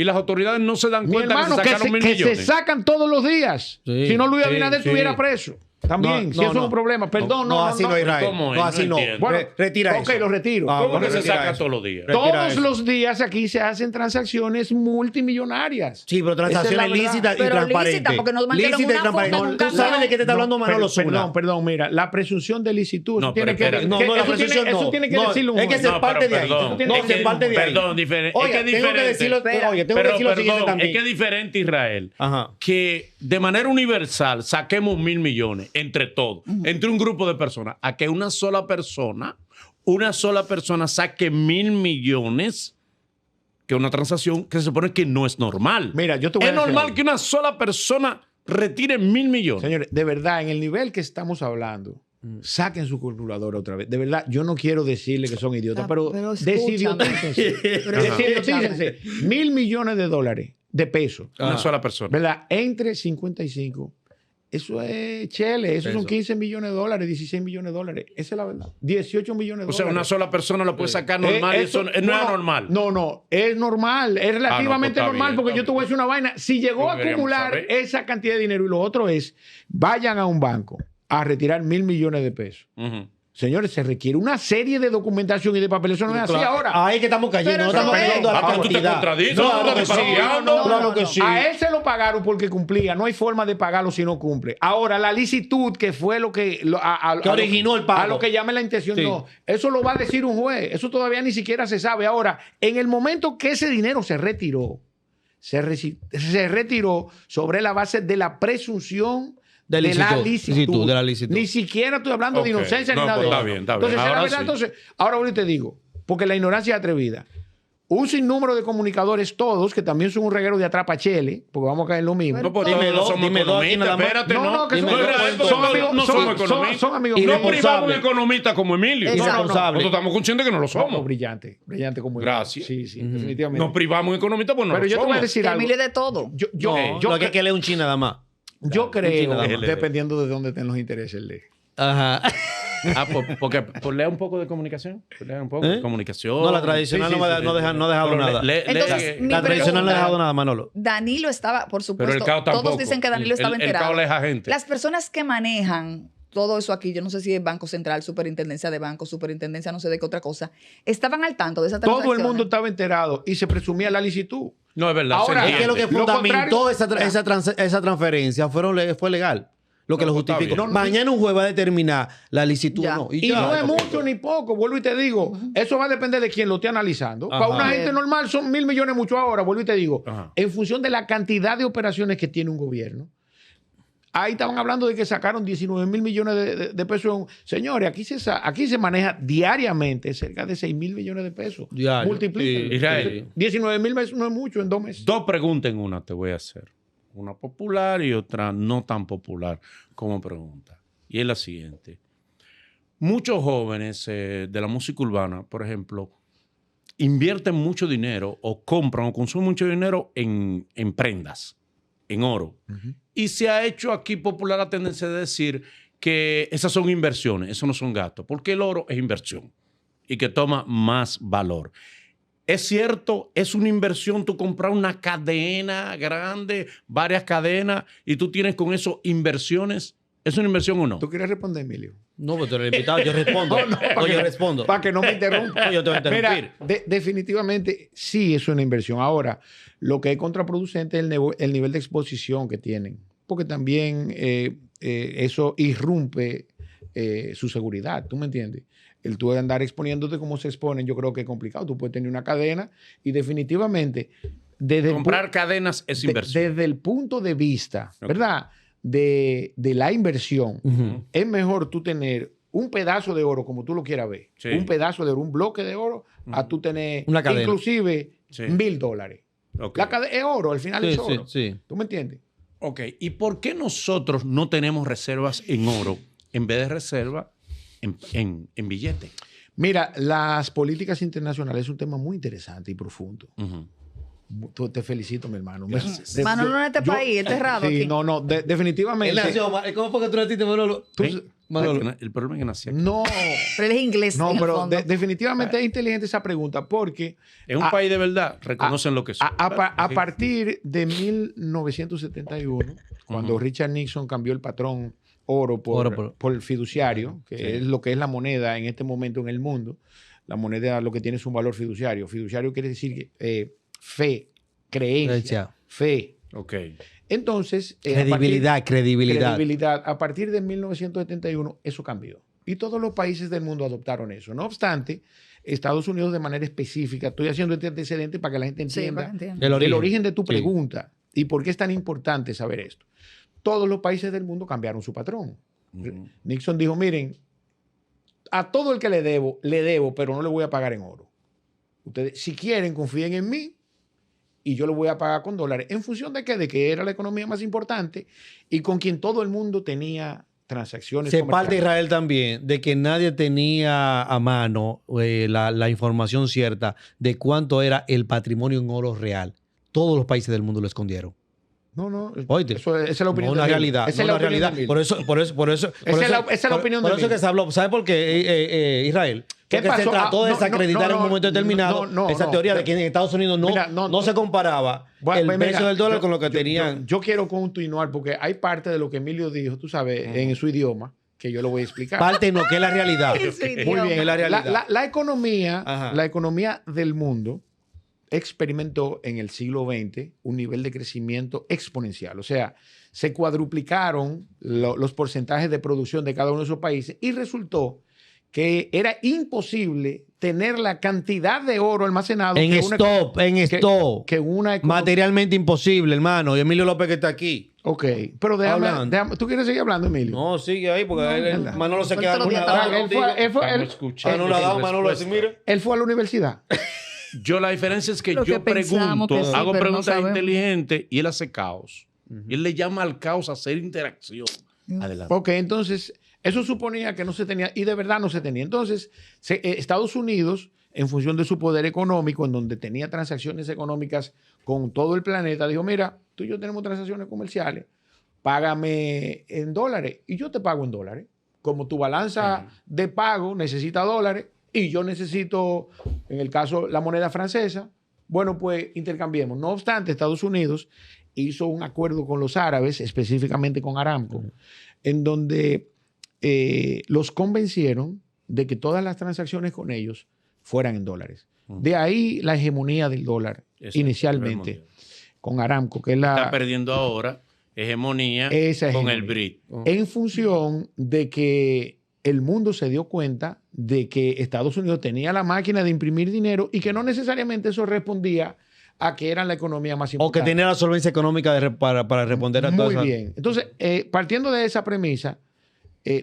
las autoridades no se dan Mi cuenta hermano, que se sacaron 1.000 que se millones. sacan todos los días. Sí, Si no, Luis sí, Abinader sí. estuviera preso. También, No, si no, eso no. es un problema. Perdón, no, así no, Israel. ¿Cómo es? No, así No no. entiendo. Bueno, Retira ok, eso. lo retiro. Ah, ¿Cómo bueno, que se retira saca eso. todos los días? Retira Todos eso. los días aquí se hacen transacciones multimillonarias. Sí, pero Esa es la transacciones verdad. lícitas y Pero transparentes. lícita, porque nos mandaron Lícita y una transparente. foto en un Tú sabes de qué te está hablando Manolo Zuna. Perdón, mira, la presunción de licitud. No, eso tiene pero que, espérate. No, que- no, la eso tiene- presunción no. Eso tiene que No, decirlo un es que juez. se parte de ahí. perdón, No, se parte de ahí. Perdón, Oye, es que es tengo que diferente. decirlo, Espera. oye, tengo que decir lo siguiente también. Es que es diferente, Israel, Ajá. que de manera universal saquemos 1.000 millones entre todos, entre un grupo de personas, a que una sola persona saque 1.000 millones, que una transacción que se supone que no es normal. Mira, yo te voy a Es decir normal algo. que una sola persona retire 1.000 millones. Señores, de verdad, en el nivel que estamos hablando, saquen su calculadora otra vez. De verdad, yo no quiero decirle que son idiotas, pero escúchame. desidiotícense. Pero Desidiotícense. 1.000 millones de dólares, de pesos, Una sola persona. ¿verdad? Entre 55. Eso es chele, eso son Peso. 15 millones de dólares, 16 millones de dólares. Esa es la verdad. 18 millones de O sea, dólares. una sola persona lo puede sacar normal y eso no es normal. No, es normal, es relativamente está normal, bien, porque está yo te voy a decir una vaina. Si llegó a Deberíamos acumular saber. esa cantidad de dinero, y lo otro es, vayan a un banco a retirar 1.000 millones de pesos. Ujú. Señores, se requiere una serie de documentación y de papel. Eso no es así ahora. Ahí que estamos cayendo, Pero no estamos eso es. cayendo a la Ah, pero tú te cantidad. contradices, Claro tú que estás sí, parodiando. claro que sí. A él se lo pagaron porque cumplía. No hay forma de pagarlo si no cumple. Ahora, la licitud, que fue lo que... Que originó el pago. A lo que llame la intención. Sí. No, eso lo va a decir un juez. Eso todavía ni siquiera se sabe. Ahora, en el momento que ese dinero se retiró, se retiró sobre la base de la presunción De de la licitud. licitud. De la licitud. Ni siquiera estoy hablando de Ok. inocencia No, ni nada pues de está eso. bien, está bien. Entonces, Ahora la verdad, sí. entonces, ahora ahorita te digo, porque la ignorancia es atrevida. un sinnúmero de comunicadores todos, que también son un reguero de atrapachele, porque vamos a caer en lo mismo. Pero No, pues dime todos no dos, somos dime dos aquí economistas. nada más. Espérate, No, no, que Dime son, dos, son amigos, no somos economistas. son amigos No míos. Irresponsable. privamos un economista como Emilio. Exacto. Irresponsable. Nosotros estamos conscientes que no lo No, somos. brillante como Gracias. Sí, definitivamente. No privamos un economista, pues no Pero lo yo te somos. voy a decir Que algo. Emilio de todo. Yo Lo que hay que leer un chino nada más. creo, nada más. dependiendo de dónde estén los intereses, el de. Ajá. Porque lea un poco de comunicación. Lea un poco ¿Eh? de comunicación. No, la tradicional Sí, no, sí, sí, no ha dejado Pero nada. Entonces, mi La tradicional no ha pregunta- dejado nada, Manolo. Danilo estaba, por Pero supuesto, el CAO tampoco. todos dicen que Danilo estaba El enterado. CAO le deja gente. Las personas que manejan todo eso aquí, yo no sé si es Banco Central, Superintendencia de Bancos, Superintendencia no sé de qué otra cosa, estaban al tanto de esa Todo transacción. el mundo estaba enterado y se presumía la licitud. No, es verdad. Ahora, se Es que lo que entiende. Lo fundamentó contrario- esa transferencia fue legal. Lo que No, lo pues está justificó. bien. Mañana un juez va a determinar la licitud Ya. o no. Y ya. no es mucho ni poco, vuelvo y te digo, eso va a depender de quién lo esté analizando. Ajá. Para una gente normal son 1.000 millones mucho ahora, vuelvo y te digo, Ajá. en función de la cantidad de operaciones que tiene un gobierno. Ahí estaban hablando de que sacaron 19.000 millones de pesos. Señores, aquí se maneja diariamente cerca de 6.000 millones de pesos. Diario. Multiplícalo. Sí. Israel. 19.000 meses no es mucho en 2 meses. Dos preguntas en una te voy a hacer. Una popular y otra no tan popular como pregunta. Y es la siguiente. Muchos jóvenes de la música urbana, por ejemplo, invierten mucho dinero o compran o consumen mucho dinero en prendas, en oro. Y se ha hecho aquí popular la tendencia de decir que esas son inversiones, eso no son gastos, porque el oro es inversión y que toma más valor. Es cierto, es una inversión tú comprar una cadena grande, varias cadenas, y tú tienes con eso inversiones. ¿Es una inversión o no? ¿Tú quieres responder, Emilio? No, pues tú eres el invitado. Yo respondo. Yo respondo. Para que no me interrumpa. No, yo te voy a interrumpir. Mira, definitivamente sí es una inversión. Ahora, lo que es contraproducente es el nivel de exposición que tienen. Porque también eso irrumpe su seguridad. ¿Tú me entiendes? El tú andar exponiéndote como se exponen, yo creo que es complicado. Tú puedes tener una cadena y definitivamente... Comprar cadenas es inversión. Desde el punto de vista, Ok. ¿verdad? De la inversión, Ujú. es mejor tú tener un pedazo de oro, como tú lo quieras ver, Sí. un pedazo de oro, un bloque de oro, a tú tener Una cadena. inclusive Sí. $1,000. Ok. La cadena es oro, al final Sí, es sí, oro. sí. ¿Tú me entiendes? Ok. ¿Y por qué nosotros no tenemos reservas en oro en vez de reserva en billete? Mira, las políticas internacionales es un tema muy interesante y profundo. Ujú. Te felicito, mi hermano. Gracias. Manolo no es de este país, es cerrado sí, aquí. no, definitivamente. ¿Cómo fue que tú naciste, Manolo? ¿Sí? Manolo. Ay, el problema es que nací aquí. No, Pero él es inglés. no, en el pero fondo. definitivamente es inteligente esa pregunta porque En un a- país de verdad reconocen lo que son. a Sí. partir de 1971, cuando Ujú. Richard Nixon cambió el patrón oro por el fiduciario, que Sí. es lo que es la moneda en este momento en el mundo, la moneda lo que tiene es un valor fiduciario. Fiduciario quiere decir fe, creencia, fe. Ok. Entonces, credibilidad. A partir de 1971, eso cambió. Y todos los países del mundo adoptaron eso. No obstante, Estados Unidos de manera específica, estoy haciendo este antecedente para que la gente Sí, entienda para que entienda. el origen de tu Sí. pregunta y por qué es tan importante saber esto. Todos los países del mundo cambiaron su patrón. Ujú. Nixon dijo, miren, a todo el que le debo, pero no le voy a pagar en oro. Ustedes, si quieren, confíen en mí y yo lo voy a pagar con dólares. ¿En función de qué? De que era la economía más importante y con quien todo el mundo tenía transacciones Se parte comerciales. Israel también de que nadie tenía a mano la información cierta de cuánto era el patrimonio en oro real. Todos los países del mundo lo escondieron. No, Oíste. esa es la opinión No una de Emilio. realidad. Esa No es la una opinión de realidad. Emilio. Por eso. Esa es la opinión de Por eso Emilio. que se habló. ¿Sabe por qué, Israel? ¿Qué Porque se pasó? trató de No, no, desacreditar no, en un momento no, determinado no, esa no. teoría de que en Estados Unidos Mira, no se comparaba el Mira, precio del dólar con lo que yo- tenían. Yo quiero continuar porque hay parte de lo que Emilio dijo, tú sabes, en su idioma, que yo lo voy a explicar. Parte en lo que es la realidad. En su Muy idioma. bien. Es la realidad. La economía, Ajá. la economía del mundo experimentó en el siglo XX un nivel de crecimiento exponencial. O sea, se cuadruplicaron los porcentajes de producción de cada uno de esos países y resultó que era imposible tener la cantidad de oro almacenado En stock. que una economía. Materialmente imposible, hermano. Y Emilio López que está aquí. Ok, pero Hablando. ¿tú quieres seguir hablando, Emilio? No, sigue ahí porque verdad. Manolo se Por queda todos los días anonadado está- Él fue- contigo. él fue- él- Estamos escuchando Manolo ha dado, su Manolo, respuesta. mire. él fue a la universidad. Yo la diferencia es que Lo que yo pensamos pregunto, que sí, hago pero no preguntas sabemos. inteligentes y él hace caos. Y él le llama al caos a hacer interacción. Adelante. Ok, entonces, eso suponía que no se tenía, y de verdad no se tenía. Entonces, Estados Unidos, en función de su poder económico, en donde tenía transacciones económicas con todo el planeta, dijo, mira, tú y yo tenemos transacciones comerciales, págame en dólares y yo te pago en dólares. Como tu balanza de pago necesita dólares y yo necesito, en el caso, la moneda francesa, bueno, pues intercambiemos. No obstante, Estados Unidos hizo un acuerdo con los árabes, específicamente con Aramco, en donde los convencieron de que todas las transacciones con ellos fueran en dólares. De ahí la hegemonía del dólar Exacto, inicialmente con Aramco, que es Está la perdiendo ahora hegemonía esa con hegemonía. el BRIC. En función de que el mundo se dio cuenta de que Estados Unidos tenía la máquina de imprimir dinero y que no necesariamente eso respondía a que era la economía más O que importante. tenía la solvencia económica para responder a todo Muy eso. bien. Entonces, partiendo de esa premisa,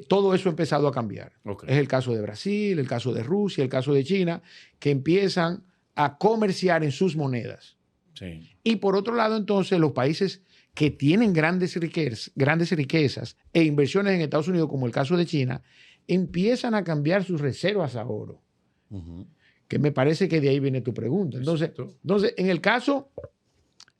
todo eso ha empezado a cambiar. Ok. Es el caso de Brasil, el caso de Rusia, el caso de China, que empiezan a comerciar en sus monedas. Sí. Y por otro lado, entonces, los países que tienen grandes riquezas e inversiones en Estados Unidos, como el caso de China, empiezan a cambiar sus reservas a oro. Ujú. Que me parece que de ahí viene tu pregunta. Entonces, en el caso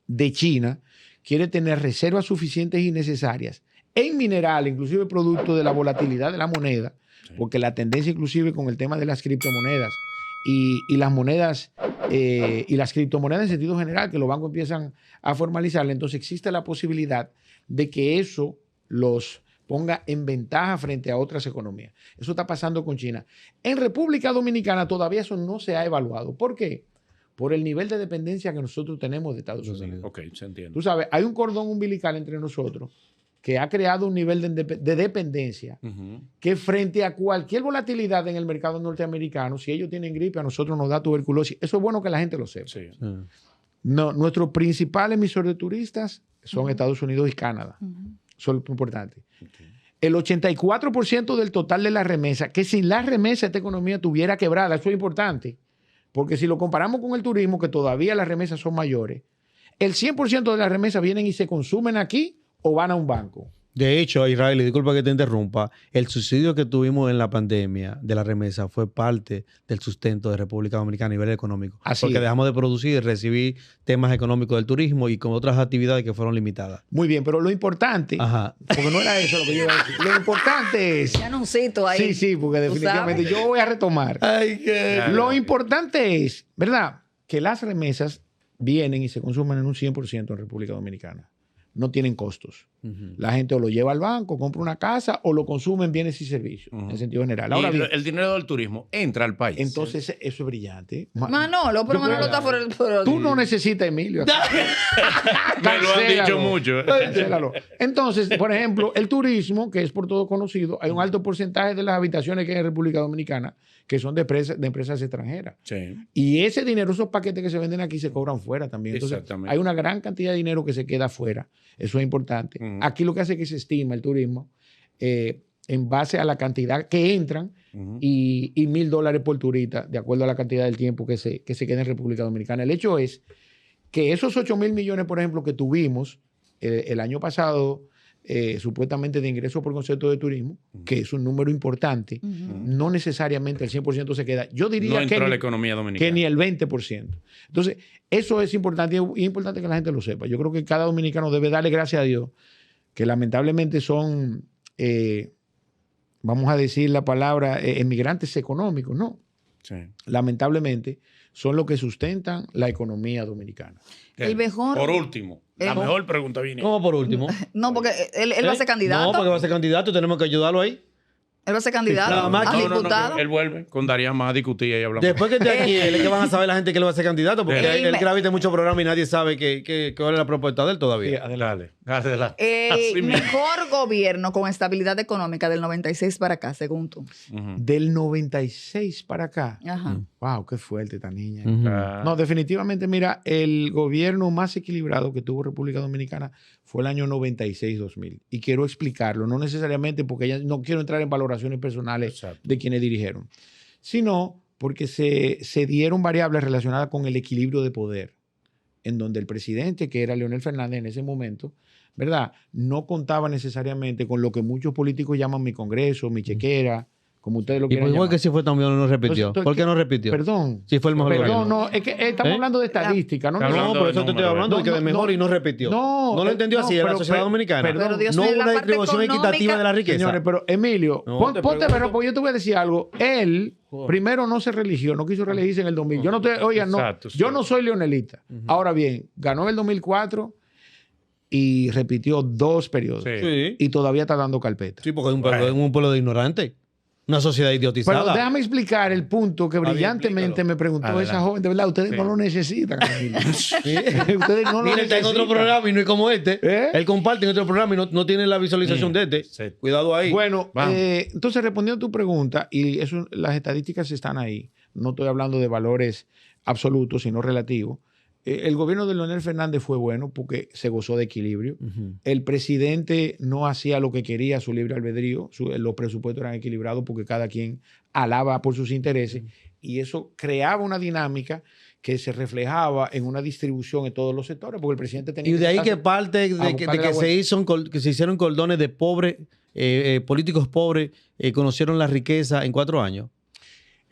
de China, quiere tener reservas suficientes y necesarias en mineral, inclusive producto de la volatilidad de la moneda, porque la tendencia inclusive con el tema de las criptomonedas y las monedas y las criptomonedas en sentido general, que los bancos empiezan a formalizarla, entonces existe la posibilidad de que eso los ponga en ventaja frente a otras economías. Eso está pasando con China. En República Dominicana todavía eso no se ha evaluado. ¿Por qué? Por el nivel de dependencia que nosotros tenemos de Estados Unidos. Ok, se entiende. Tú sabes, hay un cordón umbilical entre nosotros que ha creado un nivel de dependencia Ujú. que frente a cualquier volatilidad en el mercado norteamericano, si ellos tienen gripe, a nosotros nos da tuberculosis. Eso es bueno que la gente lo sepa. Sí. No, nuestro principal emisor de turistas son Estados Unidos y Canadá. Eso es lo importante. El 84% del total de la remesa, que sin la remesa esta economía tuviera quebrada, eso es importante, porque si lo comparamos con el turismo, que todavía las remesas son mayores, el 100% de las remesas vienen y se consumen aquí o van a un banco. De hecho, Israel, y disculpa que te interrumpa, el subsidio que tuvimos en la pandemia de la remesa fue parte del sustento de República Dominicana a nivel económico. Así porque es. dejamos de producir y recibir temas económicos del turismo y con otras actividades que fueron limitadas. Muy bien, pero lo importante, Ajá. porque no era eso lo que yo iba a decir, lo importante es... Ya anuncito ahí. Sí, sí, porque Tú definitivamente sabes. yo voy a retomar. Ay, qué... Lo importante es, ¿verdad? Que las remesas vienen y se consumen en un 100% en República Dominicana. No tienen costos. La gente o lo lleva al banco, compra una casa o lo consume en bienes y servicios, en sentido general. Ahora Y bien, el dinero del turismo entra al país. entonces eso es brillante. Manolo, pero Yo Manolo creo- está por el... Tú no necesitas Emilio. acá. Me lo han dicho Cancélalo. mucho. Cancélalo. Entonces, por ejemplo, el turismo, que es por todo conocido, hay un alto porcentaje de las habitaciones que hay en República Dominicana que son de empresas extranjeras. Sí. Y ese dinero, esos paquetes que se venden aquí se cobran fuera también. Entonces, Exactamente. hay una gran cantidad de dinero que se queda fuera. Eso es importante. Ujú. Aquí lo que hace es que se estima el turismo en base a la cantidad que entran Ujú. y $1,000 por turista, de acuerdo a la cantidad del tiempo que se queda en República Dominicana. El hecho es que esos 8,000 millones, por ejemplo, que tuvimos el año pasado, supuestamente de ingresos por concepto de turismo, que es un número importante, no necesariamente el 100% se queda. Yo diría No entró que a la economía dominicana. que ni el 20%. Entonces, eso es importante y es importante que la gente lo sepa. Yo creo que cada dominicano debe darle gracias a Dios que lamentablemente son, vamos a decir la palabra, emigrantes económicos, ¿no? Sí. Lamentablemente son los que sustentan la economía dominicana. El mejor... Por último, la mejor pregunta viene. ¿Cómo por último? No, porque él va a ser candidato. No, porque va a ser candidato, tenemos que ayudarlo ahí. Él va a ser candidato Nada más a que- diputado. Él vuelve con Darían más a discutir y hablamos. Después que esté aquí, él es que van a saber la gente que él va a ser candidato, porque Él él me- graba muchos programas y nadie sabe cuál es la propuesta de él Sí, todavía. adelante. Adelante. Así mismo. Mejor gobierno con estabilidad económica del 96 para acá, según tú. Ujú. Del 96 para acá. Ajá. Wow, qué fuerte esta niña. Ujú. Ah, No, definitivamente, mira, el gobierno más equilibrado que tuvo República Dominicana fue el año 96-2000. Y quiero explicarlo, no necesariamente porque no quiero entrar en valoraciones personales Exacto. de quienes dirigieron, sino porque se dieron variables relacionadas con el equilibrio de poder, en donde el presidente, que era Leonel Fernández en ese momento, ¿verdad?, no contaba necesariamente con lo que muchos políticos llaman mi Congreso, mi chequera, como ustedes lo ¿Y quieran por llamar. qué si fue también no repitió? Entonces, ¿Por qué no repitió? Perdón. Si fue el mejor Perdón, gobierno. no, es que estamos ¿Eh? hablando de estadística, ¿no? Estamos No, hablando por de eso te estoy números, hablando de que de mejor y no repitió. No lo entendió así, era la sociedad dominicana. Perdón, Pero Dios no mío, hubo la una parte distribución económica- equitativa de la riqueza. Señores, pero Emilio, No, ponte pregunto. verlo, porque yo te voy a decir algo. Él primero no se religió, no quiso reelegirse en el 2000. Yo no te, oiga, no, Exacto, yo sí. no soy leonelista. Ahora bien, ganó en el 2004 y repitió 2 periodos. Sí. Sí. Y todavía está dando carpeta. Sí, porque es un pueblo de ignorantes. Una sociedad idiotizada. Pero déjame explicar el punto que Está bien, brillantemente explícalo. me preguntó Adelante. esa joven. De verdad, ustedes Sí. no lo necesitan. Emilio. Sí. Ustedes no lo Mira, está en otro necesitan. programa y no es como este. ¿Eh? Él comparte en otro programa y no tiene la visualización de este. Sí. Cuidado ahí. Bueno, Vamos. entonces respondiendo a tu pregunta, y eso, las estadísticas están ahí, no estoy hablando de valores absolutos, sino relativos. El gobierno de Leonel Fernández fue bueno porque se gozó de equilibrio. Ujú. El presidente no hacía lo que quería, su libre albedrío, los presupuestos eran equilibrados porque cada quien alaba por sus intereses y eso creaba una dinámica que se reflejaba en una distribución en todos los sectores porque el presidente tenía Y de ahí que sentarse parte a de buscarle la que vuelta. que se hicieron cordones de pobres, políticos pobres, conocieron la riqueza en 4 años.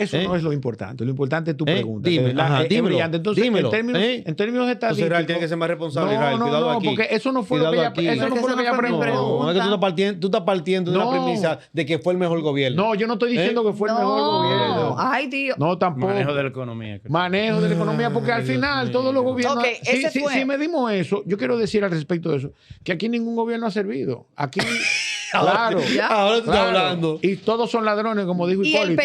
Eso ¿Eh? no es lo importante. Lo importante es tu pregunta. Dime, de verdad, ajá, es dímelo, brillante. Entonces, dímelo, en términos Entonces estadísticos. Israel tiene que ser más responsable. No, Israel, no, cuidado no, aquí. porque eso no fue lo que Cuidado ella, aquí. eso no fue lo que ella mi preguntó. pregunta. No, es que tú estás partiendo de No. una premisa de que fue el mejor gobierno. No, yo no estoy diciendo que fue el mejor gobierno. Ay, Dios. No, tampoco. Manejo de la economía. Manejo de la economía, porque al final todos los gobiernos. Ok, ese fue. Si medimos eso, yo quiero decir al respecto de eso, que aquí ningún gobierno ha servido. Aquí, claro. Ya. Ahora tú estás claro. hablando. Y todos son ladrones, como dijo Y el Hipólito.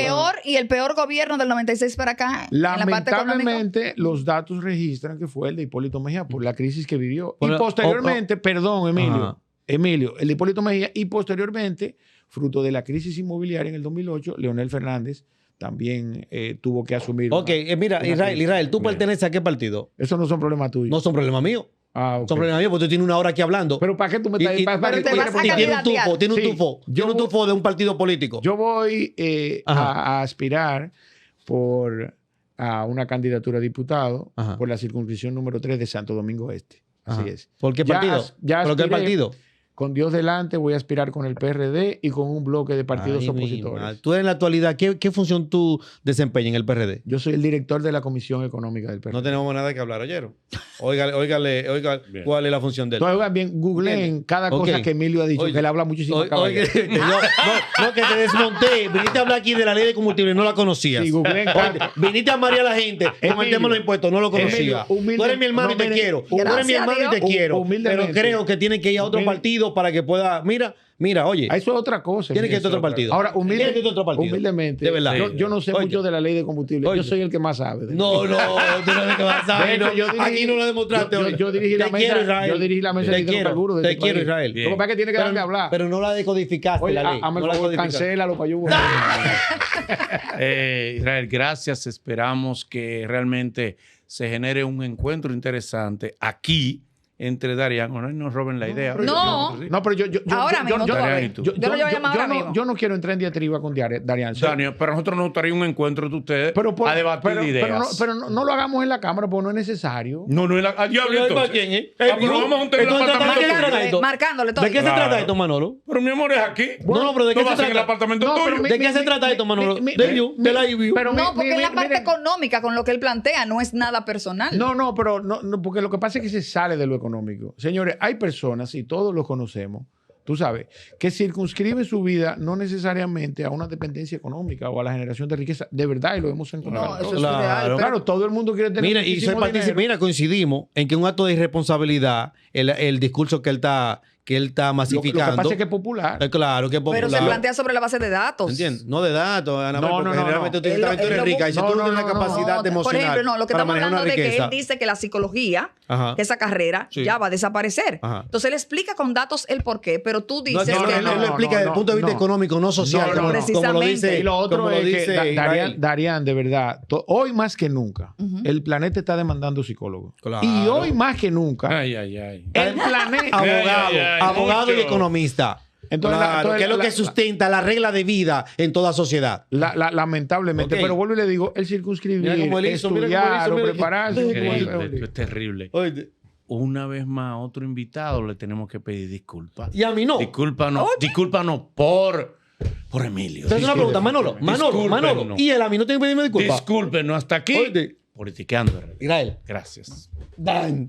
peor gobierno del 96 para acá, en la parte económica. Lamentablemente, los datos registran que fue el de Hipólito Mejía por la crisis que vivió. Por Y la- posteriormente, perdón, Emilio, Ajá. Emilio, el de Hipólito Mejía, y posteriormente, fruto de la crisis inmobiliaria en el 2008, Leonel Fernández también tuvo que asumir. Ok, mira, una Israel, crisis. ¿tú perteneces a qué partido? Eso no son problemas tuyos. No son problemas míos. Ah, ok. Son problemas míos porque tú tienes una hora aquí hablando. Pero ¿para qué tú me estás pero te vas a y tiene un candidatear. tufo, tiene un Sí, tufo, yo tiene un voy- tufo de un partido político. Yo voy Ajá. a aspirar a una candidatura a diputado Ajá. por la circunscripción número 3 de Santo Domingo Este. Así Ajá. es. ¿Por qué Ya partido? ya ¿Por qué aspiré. partido? Con Dios delante voy a aspirar con el PRD y con un bloque de partidos Ay, mi opositores. madre. Tú en la actualidad, ¿qué función tú desempeñas en el PRD? Yo soy el director de la Comisión Económica del PRD. No tenemos nada que hablar, oyero. Oiga, Bien. cuál es la función de él. Entonces, oigan bien, googleen cada cosa Ok. que Emilio ha dicho, Oye, que él habla muchísimo. Oye, no, que te desmonté. Viniste a hablar aquí de la ley de combustible, no la conocías. Sí, googleen Oye, cada- viniste a marear a la gente con el Emilio, tema de los impuestos, no lo conocía. Emilio, humilde- Tú eres mi hermano no, y te mire, quiero. Tú gracias eres mi hermano a y te Dios. quiero. Pero Humildemente. creo que tiene que ir a otro Mire. partido para que pueda. Mira, oye. Eso es otra cosa. Tiene que ir a Eso otro es otra- partido. Ahora, Tiene que ir a otro partido. humildemente, De verdad. yo no sé Oye. mucho de la ley de combustible. Oye. Yo soy el que más sabe. de No, eso. tú no ves que vas a De ver. hecho, no. yo dirigí- Aquí no lo demostraste. yo- oye. yo dirigí la Te mesa- quiero, Israel. yo dirigí la mesa de Te quiero, hidrocarburos de te este quiero, país. Israel. Lo que pasa es que tiene que darme a hablar. Pero no la decodificaste Oye, la ley. hazme no el la favor, codificaste. cancélalo para yo. Israel, gracias. Esperamos que realmente se genere un encuentro interesante aquí entre Darian. No nos roben la idea. No. No, pero yo Ahora mismo, tú vas a ver. Darian y tú. Yo lo voy a llamar ahora no, mismo. yo no quiero entrar en diatriba con Darian. Daniel, pero a nosotros nos gustaría un encuentro de ustedes a debatir ideas. Pero no lo hagamos en la cámara porque no es necesario. No, es la. Al diablo, entonces. ¿Quién es? Ah, pero vamos a un tema Entonces, apartamento ¿de qué se tuyo. trata esto? Marcándole todo. ¿De qué se Claro. trata esto, Manolo? Pero mi amor es aquí. No, pero ¿de qué ¿Tú se vas en el trata? apartamento No, pero tuyo? ¿De qué se trata esto, Manolo? De you, de la IBU. Pero No, porque en la parte miren. económica, con lo que él plantea, no es nada personal. No, pero no, porque lo que pasa es que se sale de lo económico. Señores, hay personas, y todos los conocemos, tú sabes, que circunscriben su vida no necesariamente a una dependencia económica o a la generación de riqueza. De verdad, y lo hemos encontrado. No, eso todos. es surreal. Claro. pero- Claro, todo el mundo quiere tener Mira, y soy muchísimo partícipe. dinero. Mira, coincidimos en que un acto de irresponsabilidad, el discurso que él está Lo masificando. que pasa es que es popular. Claro, que es popular. Pero se plantea sobre la base de datos. ¿Entiendes? No de datos, Ana, No, porque no, generalmente no. tú, Él también tú lo- eres él lo- rica. Y si no, tú no, tienes no, la no, capacidad Por emocional ejemplo, no, lo que para estamos manejar hablando una de que riqueza. él dice que la psicología, Ajá. que esa carrera Sí. ya va a desaparecer. Ajá. Entonces él explica con datos el por qué, pero tú No, dices no, que él lo no. explica desde el punto de vista económico, no social, No, como, como lo precisamente. dice. Y lo otro como lo es que dice Israel. Darían, de verdad, hoy más que nunca, el planeta está demandando psicólogos. Claro. Y hoy más que nunca, Ay, ay, ay. el planeta... Abogado, Ay, ay, ay, abogado y mucho. economista. Entonces, Claro, que es lo que sustenta la regla de vida en toda sociedad. lamentablemente, Ok. pero vuelvo y le digo, el circunscribir, Mira cómo él hizo, mira cómo él hizo, estudiar o mira. prepararse. Increíble, esto es terrible. Oye, Una vez más, a otro invitado le tenemos que pedir disculpas. y a mí no. Discúlpanos por Emilio. Entonces, una pregunta, Manolo. Discúlpenos. Y él a mí no tiene que pedirme disculpas. Discúlpenos hasta aquí. Oye. Politicando. Israel. Gracias. Dan.